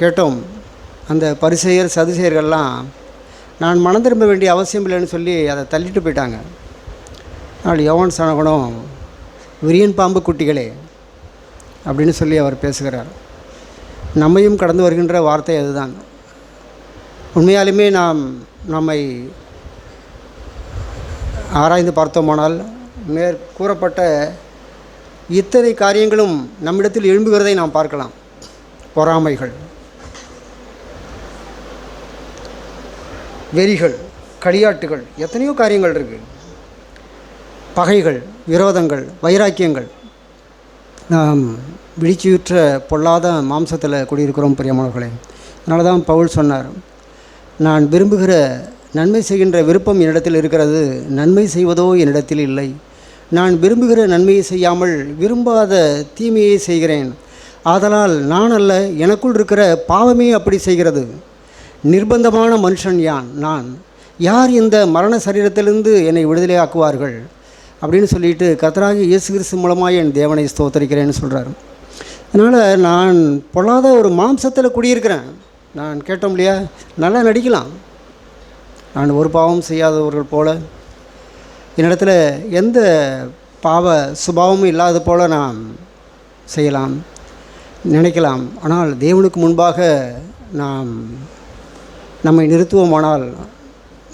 கேட்டோம், அந்த பரிசேயர் சதுசேயர்கள்லாம் நான் மனம் திரும்ப வேண்டிய அவசியம் இல்லைன்னு சொல்லி அதை தள்ளிட்டு போயிட்டாங்க. ஆனால் யோவான் ஸ்நானகனும் விரியன் பாம்பு குட்டிகளே அப்படின்னு சொல்லி அவர் பேசுகிறார். நம்மையும் கடந்து வருகின்ற வார்த்தை அதுதான். உண்மையாலுமே நாம் நம்மை ஆராய்ந்து பார்த்தோமானால் கூறப்பட்ட இத்தனை காரியங்களும் நம்மிடத்தில் எழும்புகிறதை நாம் பார்க்கலாம். பொறாமைகள், வெறிகள், களியாட்டுகள், எத்தனையோ காரியங்கள் இருக்குது. பகைகள், விரோதங்கள், வைராக்கியங்கள். நாம் விழிச்சியுற்ற பொல்லாத மாம்சத்தில் குடியிருக்கிறோம் பிரியமானவர்களே. அதனால தான் பவுல் சொன்னார், நான் விரும்புகிற நன்மை செய்கின்ற விருப்பம் என்னிடத்தில் இருக்கிறது, நன்மை செய்வதோ என்னிடத்தில் இல்லை. நான் விரும்புகிற நன்மையை செய்யாமல் விரும்பாத தீமையை செய்கிறேன். ஆதலால் நான் அல்ல, எனக்குள் இருக்கிற பாவமே அப்படி செய்கிறது. நிர்பந்தமான மனுஷன் நான் யார் இந்த மரண சரீரத்திலிருந்து என்னை விடுதலையாக்குவார்கள் அப்படின்னு சொல்லிட்டு கர்த்தராகிய இயேசு கிறிஸ்து மூலமாக என் தேவனை ஸ்தோத்தரிக்கிறேன்னு சொல்கிறார். அதனால் நான் பொல்லாத ஒரு மாம்சத்தில் குடியிருக்கிறேன். நான் கேட்டோம் இல்லையா, நல்லா நடிக்கலாம். நான் ஒரு பாவம் செய்யாதவர்கள் போல, என்னிடத்தில் எந்த பாவ சுபாவமும் இல்லாத போல நாம் செய்யலாம், நினைக்கலாம். ஆனால் தேவனுக்கு முன்பாக நாம் நம்மை நிறுத்துவோமானால்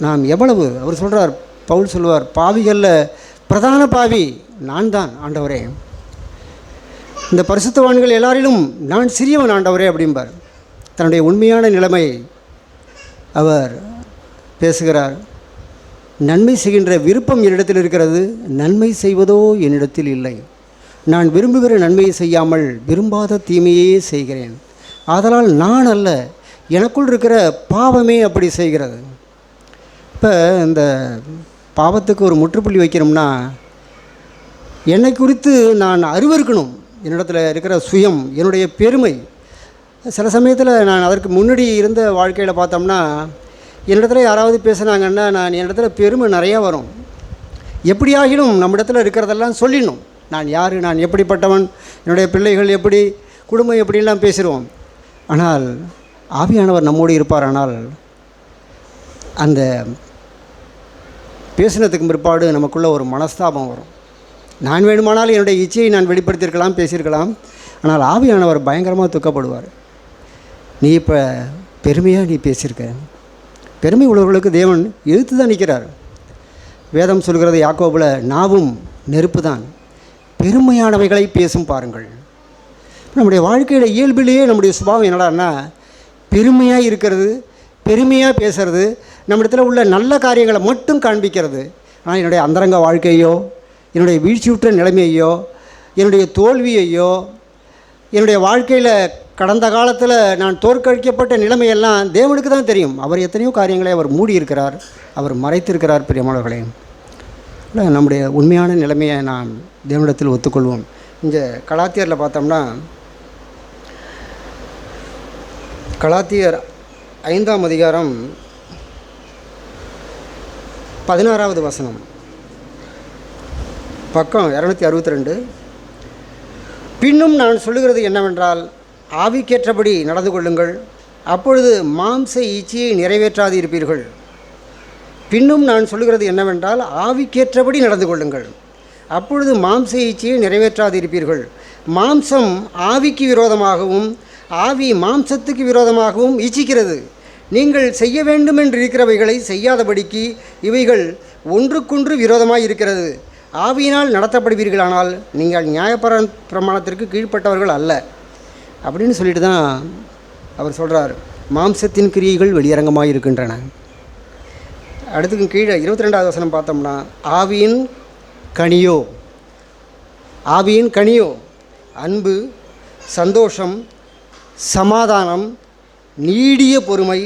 நாம் எவ்வளவு, அவர் சொல்கிறார், பவுல் சொல்வார், பாவிகளில் பிரதான பாவி நான் தான் ஆண்டவரே. இந்த பரிசுத்தவான்கள் எல்லாரிலும் நான் சிறியவன் ஆண்டவரே அப்படிம்பார். தன்னுடைய உண்மையான நிலைமை அவர் பேசுகிறார். நன்மை செய்கின்ற விருப்பம் என்னிடத்தில் இருக்கிறது, நன்மை செய்வதோ என்னிடத்தில் இல்லை. நான் விரும்புகிற நன்மையை செய்யாமல் விரும்பாத தீமையே செய்கிறேன். ஆதலால் நான் அல்ல, எனக்குள் இருக்கிற பாவமே அப்படி செய்கிறது. இப்போ இந்த பாவத்துக்கு ஒரு முற்றுப்புள்ளி வைக்கணும்னா என்னை குறித்து நான் அறிவிருக்கணும். என்னிடத்தில் இருக்கிற சுயம், என்னுடைய பெருமை. சில சமயத்தில் நான் அதற்கு முன்னாடி இருந்த வாழ்க்கையில் பார்த்தோம்னா, என்னிடத்துல யாராவது பேசுனாங்கன்னா என்னிடத்துல பெருமை நிறையா வரும். எப்படியாகிலும் நம்மிடத்தில் இருக்கிறதெல்லாம் சொல்லிடணும். நான் யார், நான் எப்படிப்பட்டவன், என்னுடைய பிள்ளைகள் எப்படி, குடும்பம் எப்படிலாம் பேசிடுவோம். ஆனால் ஆவியானவர் நம்மோடு இருப்பார். ஆனால் அந்த பேசினதுக்கு பிற்பாடு நமக்குள்ளே ஒரு மனஸ்தாபம் வரும். நான் வேணுமானால் என்னுடைய இச்சையை நான் வெளிப்படுத்தியிருக்கலாம், பேசியிருக்கலாம். ஆனால் ஆவியானவர் பயங்கரமாக துக்கப்படுவார். நீ இப்போ பெருமையாக நீ பேசியிருக்க. பெருமை உள்ளவர்களுக்கு தேவன் எதிர்த்து தான் நிற்கிறார். வேதம் சொல்கிறது யாக்கோபில், நாவும் நெருப்பு தான், பெருமையானவைகளை பேசும் பாருங்கள். நம்முடைய வாழ்க்கையில் இயல்பிலேயே நம்முடைய சுபாவம் என்னடான்னா பெருமையாக இருக்கிறது, பெருமையாக பேசுறது, நம்மிடத்தில் உள்ள நல்ல காரியங்களை மட்டும் காண்பிக்கிறது. ஆனால் என்னுடைய அந்தரங்க வாழ்க்கையோ, என்னுடைய வீழ்ச்சியுற்ற நிலைமையையோ, என்னுடைய தோல்வியையோ, என்னுடைய வாழ்க்கையில் கடந்த காலத்தில் நான் தோற்கடிக்கப்பட்ட நிலைமையெல்லாம் தேவனுக்கு தான் தெரியும். அவர் எத்தனையோ காரியங்களை அவர் மூடியிருக்கிறார், அவர் மறைத்திருக்கிறார். பிரியமானவர்களே, நம்முடைய உண்மையான நிலைமையை நாம் தேவனிடத்தில் ஒத்துக்கொள்வோம். இங்கே கலாத்தியரில் பார்த்தோம்னா, கலாத்தியர் 5ஆம் அதிகாரம் 16வது வசனம், பக்கம் 262. பின்னும் நான் சொல்லுகிறது என்னவென்றால், ஆவிக்கேற்றபடி நடந்து கொள்ளுங்கள், அப்பொழுது மாம்ச இச்சையை நிறைவேற்றாது இருப்பீர்கள். பின்னும் நான் சொல்லுகிறது என்னவென்றால், ஆவிக்கேற்றபடி நடந்து கொள்ளுங்கள், அப்பொழுது மாம்ச இச்சையை நிறைவேற்றாது இருப்பீர்கள். மாம்சம் ஆவிக்கு விரோதமாகவும் ஆவி மாம்சத்துக்கு விரோதமாகவும் இச்சிக்கிறது. நீங்கள் செய்ய வேண்டும் என்று இருக்கிறவைகளை செய்யாதபடிக்கு இவைகள் ஒன்றுக்கொன்று விரோதமாக இருக்கிறது. ஆவியினால் நடத்தப்படுவீர்களானால் நீங்கள் பிரமாணத்திற்கு கீழ்ப்பட்டவர்கள் அல்ல அப்படின்னு சொல்லிட்டு தான் அவர் சொல்கிறார். மாம்சத்தின் கிரியைகள் வெளியரங்கமாக இருக்கின்றன. அடுத்துக்கு கீழே 22வது வசனம் பார்த்தோம்னா, ஆவியின் கனியோ அன்பு, சந்தோஷம், சமாதானம், நீடிய பொறுமை,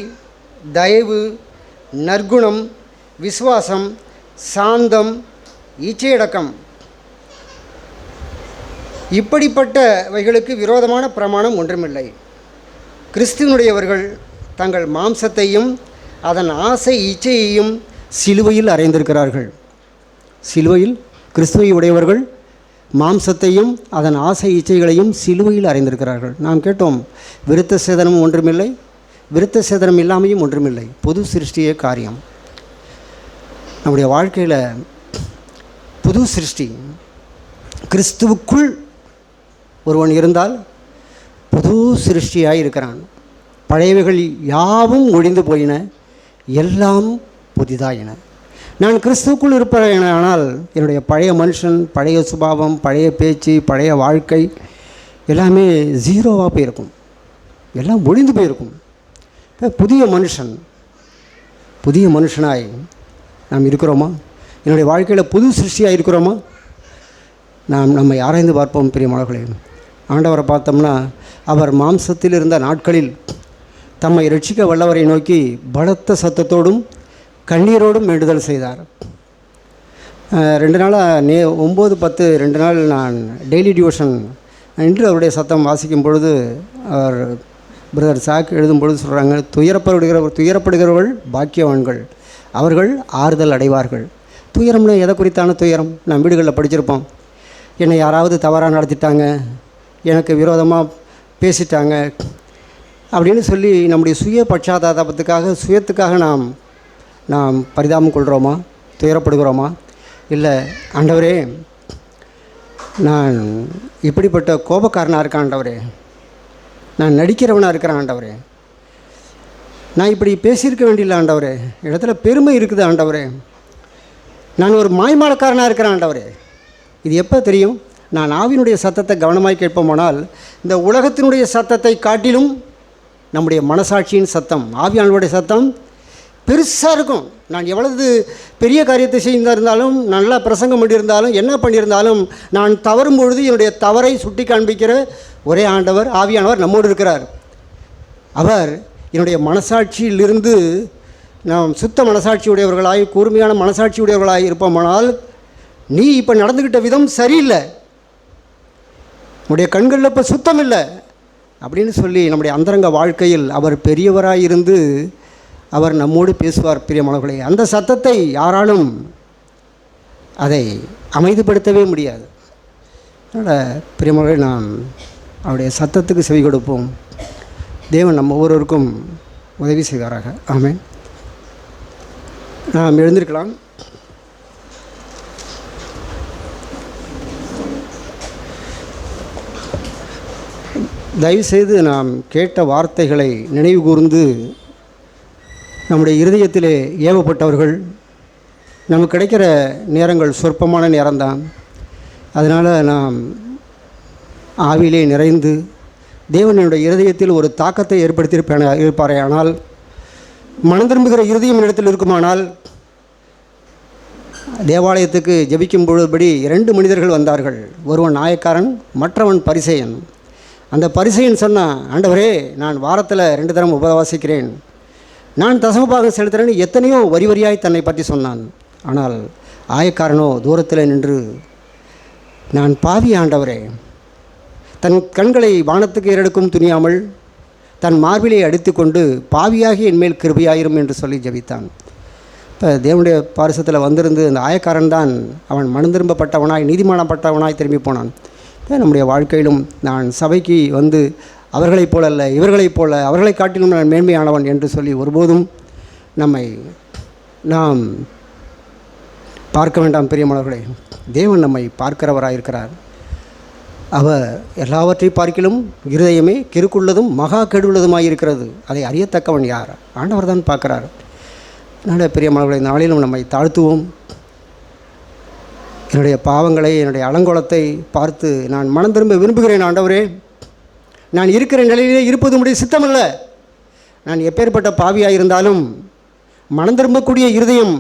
தயவு, நற்குணம், விசுவாசம், சாந்தம், இச்சையடக்கம். இப்படிப்பட்டவைகளுக்கு விரோதமான பிரமாணம் ஒன்றுமில்லை. கிறிஸ்துவனுடையவர்கள் தங்கள் மாம்சத்தையும் அதன் ஆசை இச்சையையும் சிலுவையில் அறைந்திருக்கிறார்கள். சிலுவையில் கிறிஸ்துவை உடையவர்கள் மாம்சத்தையும் அதன் ஆசை இச்சைகளையும் சிலுவையில் அறைந்திருக்கிறார்கள். நாம் கேட்டோம், விருத்த சேதனம் ஒன்றுமில்லை, விருத்த சேதனம் இல்லாமையும் ஒன்றுமில்லை, புது சிருஷ்டியே காரியம். நம்முடைய வாழ்க்கையில் புது சிருஷ்டி கிறிஸ்துவுக்குள் ஒருவன் இருந்தால் புது சிருஷ்டியாய் இருக்கிறான். பழையவைகள் யாவும் ஒழிந்து போயின, எல்லாம் புதிதாயின. நான் கிறிஸ்துவுக்குள் இருப்பேன், ஆனால் என்னுடைய பழைய மனுஷன், பழைய சுபாவம், பழைய பேச்சு, பழைய வாழ்க்கை எல்லாமே ஜீரோவாக போயிருக்கும், எல்லாம் ஒழிந்து போயிருக்கும். இப்போ புதிய மனுஷனாய் நாம் இருக்கிறோமா? என்னுடைய வாழ்க்கையில் புது சிருஷ்டியாக இருக்கிறோமா? நம்மை ஆராய்ந்து பார்ப்போம். பிரியமானவர்களே, ஆண்டவரை பார்த்தோம்னா, அவர் மாம்சத்தில் இருந்த நாட்களில் தம்மை ரட்சிக்க வல்லவரை நோக்கி பலத்த சத்தத்தோடும் கண்ணீரோடும் வேண்டுதல் செய்தார். 2 நாளாக 9-10 2 நாள் நான் டெய்லி டிவோஷன் இன்று அவருடைய சத்தம் வாசிக்கும் பொழுது, அவர் பிரதர் சாக் எழுதும் பொழுது சொல்கிறாங்க, துயரப்படுகிறவர்கள் பாக்கியவான்கள், அவர்கள் ஆறுதல் அடைவார்கள். துயரம்னா எதை குறித்தான துயரம்? நான் வீடுகளில் படிச்சிருப்போம். என்னை யாராவது தவறாக நடத்திட்டாங்க, எனக்கு விரோதமாக பேசிட்டாங்க அப்படின்னு சொல்லி நம்முடைய சுய பட்சாதாபத்துக்காக, சுயத்துக்காக நாம் பரிதாபம் கொள்கிறோமா? துயரப்படுகிறோமா? இல்லை, ஆண்டவரே நான் இப்படிப்பட்ட கோபக்காரனாக இருக்கேன் ஆண்டவரே, நான் நடிக்கிறவனாக இருக்கிறேன் ஆண்டவரே, நான் இப்படி பேசியிருக்க வேண்டியில்லை ஆண்டவரே, இடத்துல பெருமை இருக்குது ஆண்டவரே, நான் ஒரு மாய்மாலக்காரனாக இருக்கிறேன் ஆண்டவரே. இது எப்போ தெரியும்? நான் ஆவியினுடைய சத்தத்தை கவனமாய் கேட்போமானால், இந்த உலகத்தினுடைய சத்தத்தை காட்டிலும் நம்முடைய மனசாட்சியின் சத்தம், ஆவியானவருடைய சத்தம் பெருசாக இருக்கும். நான் எவ்வளவு பெரிய காரியத்தை செய்திருந்தாலும், நல்லா பிரசங்கம் பண்ணியிருந்தாலும், என்ன பண்ணியிருந்தாலும், நான் தவறும் பொழுது என்னுடைய தவறை சுட்டி காண்பிக்கிற ஒரே ஆண்டவர், ஆவியானவர் நம்மோடு இருக்கிறார். அவர் என்னுடைய மனசாட்சியிலிருந்து நாம் சுத்த மனசாட்சி உடையவர்களாய், கூர்மையான மனசாட்சி உடையவர்களாய் இருப்போமானால், நீ இப்போ நடந்துக்கிட்ட விதம் சரியில்லை, நம்முடைய கண்களில் இப்போ சுத்தம் இல்லை அப்படின்னு சொல்லி நம்முடைய அந்தரங்க வாழ்க்கையில் அவர் பெரியவராய் இருந்து அவர் நம்மோடு பேசுவார். பிரியமானவர்களே, அந்த சத்தத்தை யாராலும் அதை அமைதிப்படுத்தவே முடியாது. அதனால் பிரியமானவர்களே, நாம் அவருடைய சத்தத்துக்கு செவி கொடுப்போம். தேவன் நம்ம ஒவ்வொருவருக்கும் உதவி செய்வாராக. ஆமென். நாம் எழுந்திருக்கலாம். தயவுசெய்து நாம் கேட்ட வார்த்தைகளை நினைவு கூர்ந்து நம்முடைய இருதயத்திலே ஏவப்பட்டவர்கள். நமக்கு கிடைக்கிற நேரங்கள் சொற்பமான நேரம்தான். அதனால் நாம் ஆவியிலே நிறைந்து தேவனுடைய இருதயத்தில் ஒரு தாக்கத்தை இருப்பாரே ஆனால், மனம் திரும்புகிற இருதயம் இடத்தில் இருக்குமானால், தேவாலயத்துக்கு ஜெபிக்கும் பொழுதுபடி 2 மனிதர்கள் வந்தார்கள். ஒருவன் நாயக்காரன், மற்றவன் பரிசேயன். அந்த பரிசேயன் சொன்னான், ஆண்டவரே, நான் வாரத்தில் 2 தரம் உபவாசிக்கிறேன், நான் தசமபாகம் செலுத்துகிறேன்னு எத்தனையோ வரி வரியாய் தன்னை பற்றி சொன்னான். ஆனால் ஆயக்காரனோ தூரத்தில் நின்று, நான் பாவி ஆண்டவரே, தன் கண்களை வானத்துக்கு ஏறெடுக்கும் துணியாமல் தன் மார்பிலை அடித்து கொண்டு பாவியாகி என்மேல் கிருபையாயிரும் என்று சொல்லி ஜெபித்தான். இப்போ தேவனுடைய பாரிசத்தில் வந்திருந்து அந்த ஆயக்காரன் தான் அவன் மனம் திரும்பப்பட்டவனாய் நீதிமானப்பட்டவனாய் திரும்பி போனான். இப்போ நம்முடைய வாழ்க்கையிலும் நான் சபைக்கு வந்து அவர்களைப் போல அல்ல, இவர்களைப் போல, அவர்களை காட்டிலும் நான் மேன்மையானவன் என்று சொல்லி ஒருபோதும் நாம் பார்க்க வேண்டாம். பிரியமானவர்களே, தேவன் நம்மை பார்க்கிறவராயிருக்கிறார். அவர் எல்லாவற்றையும் பார்க்கிலும் இருதயமே கிறுக்குள்ளதும் மகா கெடுள்ளதுமாயிருக்கிறது, அதை அறியத்தக்கவன் யார்? ஆண்டவர் தான் பார்க்குறார். அதனால் பிரியமானவர்களை, நாளிலும் நம்மை தாழ்த்துவோம். என்னுடைய பாவங்களை, என்னுடைய அலங்கோலத்தை பார்த்து நான் மனம் திரும்ப விரும்புகிறேன். ஆண்டவரே, நான் இருக்கிற நிலையிலே இருப்பது உம்முடைய சித்தமல்ல. நான் எப்பேற்பட்ட பாவியாக இருந்தாலும் மனம் திரும்பக்கூடிய இருதயம்,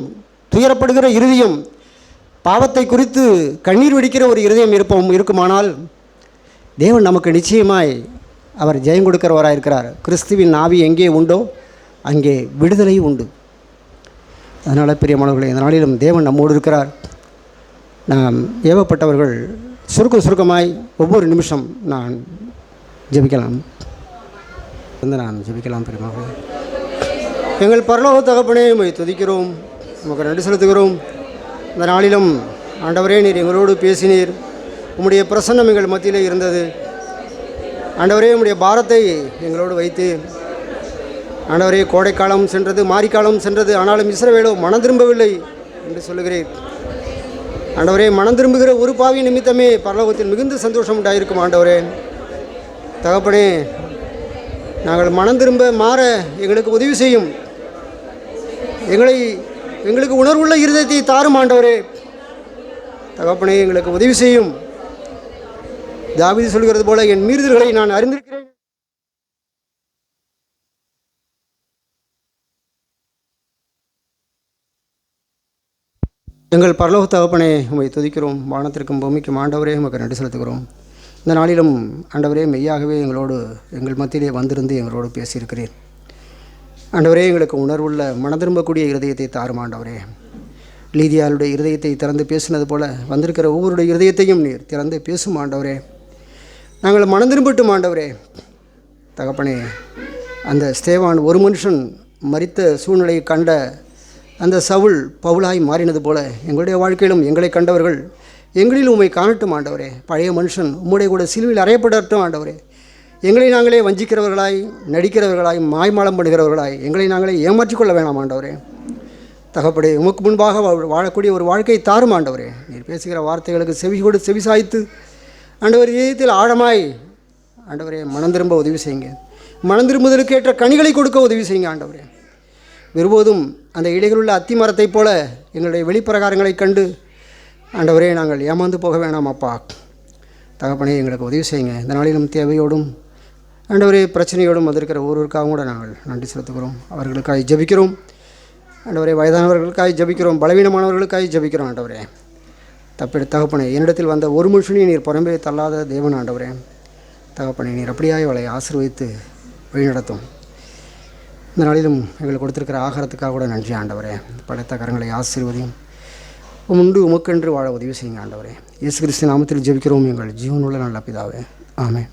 துயரப்படுகிற இருதயம், பாவத்தை குறித்து கண்ணீர் வெடிக்கிற ஒரு இருதயம் இருக்குமானால் தேவன் நமக்கு நிச்சயமாய் அவர் ஜெயம் கொடுக்கிறவராக இருக்கிறார். கிறிஸ்துவின் ஆவி எங்கே உண்டோ அங்கே விடுதலை உண்டு. அதனால் பிரியமானவர்களே, இந்த நாளிலும் தேவன் நம்மோடு இருக்கிறார். நாம் ஏவப்பட்டவர்கள் சுருக்கமாய் ஒவ்வொரு நிமிஷம் நான் ஜெபிக்கலாம். பிரியமானவர்களே, எங்கள் பரலோக தகப்பனே, உம்மை துதிக்கிறோம், உமக்கு நன்றி செலுத்துகிறோம். இந்த நாளிலும் ஆண்டவரே, நீர் எங்களோடு பேசினீர். உம்முடைய பிரசன்னம் எங்கள் மத்தியிலே இருந்தது. ஆண்டவரே, உம்முடைய பாரத்தை எங்களோடு வைத்து, ஆண்டவரே, கோடைக்காலம் சென்றது, மாரிக்காலம் சென்றது, ஆனாலும் இஸ்ரவேலோ மனம் திரும்பவில்லை என்று சொல்லுகிறேன். ஆண்டவரே, மனம் திரும்புகிற ஒரு பாவி நிமித்தமே பரலோகத்தில் மிகுந்த சந்தோஷம் உண்டாயிருக்கும். ஆண்டவரே தகப்பனே, நாங்கள் மனம் திரும்ப மாற எங்களுக்கு உதவி செய்யும். எங்களுக்கு உணர்வுள்ள இருதயத்தை தாரும். ஆண்டவரே தகப்பனே, எங்களுக்கு உதவி செய்யும். தாவீது சொல்கிறது போல, என் மீறுதல்களை நான் அறிந்திருக்கிறேன். எங்கள் பரலோக தகப்பனே, உம்மை துதிக்கிறோம். வானத்திற்கும் பூமிக்கும் ஆண்டவரே உமக்கு நன்றி செலுத்துகிறோம். இந்த நாளிலும் ஆண்டவரே, மெய்யாகவே எங்கள் மத்தியிலே வந்திருந்து எங்களோடு பேசியிருக்கிறேன். ஆண்டவரே, எங்களுக்கு உணர்வுள்ள மனதிரும்பக்கூடிய இருதயத்தை தாரும். ஆண்டவரே, லீதியாளுடைய இருதயத்தை திறந்து பேசினது போல வந்திருக்கிற ஒவ்வொருடைய இருதயத்தையும் நீர் திறந்து பேசும். ஆண்டவரே, நாங்கள் மனம் திரும்பட்டும். ஆண்டவரே தகப்பனே, அந்த ஸ்தேவான் ஒரு மனுஷன் மரித்த சூழ்நிலையை கண்ட அந்த சவுல் பவுலாய் மாறினது போல எங்களுடைய வாழ்க்கையிலும் எங்களை கண்டவர்கள் எங்களில் உம்மை காணட்டும். ஆண்டவரே, பழைய மனுஷன் உம்முடைய கூட சிலுவையில் அறையப்படட்டும். ஆண்டவரே, எங்களை நாங்களே வஞ்சிக்கிறவர்களாய், நடிக்கிறவர்களாய், மாய்மாலம் பண்ணுகிறவர்களாய் எங்களை நாங்களே ஏமாற்றிக்கொள்ள வேணாம். ஆண்டவரே தகப்படே, உமக்கு முன்பாக வாழக்கூடிய ஒரு வாழ்க்கை தாரும். ஆண்டவரே, நீர் பேசுகிற வார்த்தைகளுக்கு செவி சாய்த்து ஆண்டவர் இதயத்தில் ஆழமாய் ஆண்டவரே மனம் திரும்ப உதவி செய்யுங்க. மனம் திரும்புதலுக்கு ஏற்ற கனிகளை கொடுக்க உதவி செய்யுங்க. ஆண்டவரே, ஒருபோதும் அந்த இலைகளுள்ள அத்தி மரத்தைப் போல எங்களுடைய வெளிப்பிரகாரங்களை கண்டு ஆண்டவரே நாங்கள் ஏமாந்து போக வேணாம். அப்பா தகப்பனே, எங்களுக்கு உதவி செய்யுங்க. இந்த நாளிலும் தேவையோடும் ஆண்டவரே பிரச்சனையோடும் வந்திருக்கிற ஒருவருக்காகவும் கூட நாங்கள் நன்றி செலுத்துகிறோம். அவர்களுக்காக ஜெபிக்கிறோம். ஆண்டவரே, வயதானவர்களுக்காக ஜெபிக்கிறோம், பலவீனமானவர்களுக்காக ஜெபிக்கிறோம். ஆண்டவரே தகப்பனே, என்னிடத்தில் வந்த ஒரு மனுஷனையும் நீர் புறம்பே தள்ளாத தேவன். ஆண்டவரே தகப்பனே, நீர் அப்படியாய் அவளை ஆசீர்வதித்து வழிநடத்தும். இந்த நாளிலும் எங்களுக்கு கொடுத்திருக்கிற ஆகாரத்துக்காக கூட நன்றி. ஆண்டவரே, படைத்த கரங்களை ஆசீர்வதியும். உமக்கென்று வாழ உதவி செய்யுங்க. ஆண்டவரே, இயேசு கிறிஸ்து நாமத்தில் ஜெபிக்கிறோம் எங்கள் ஜீவனுள்ள நல்ல பிதாவே. ஆமென்.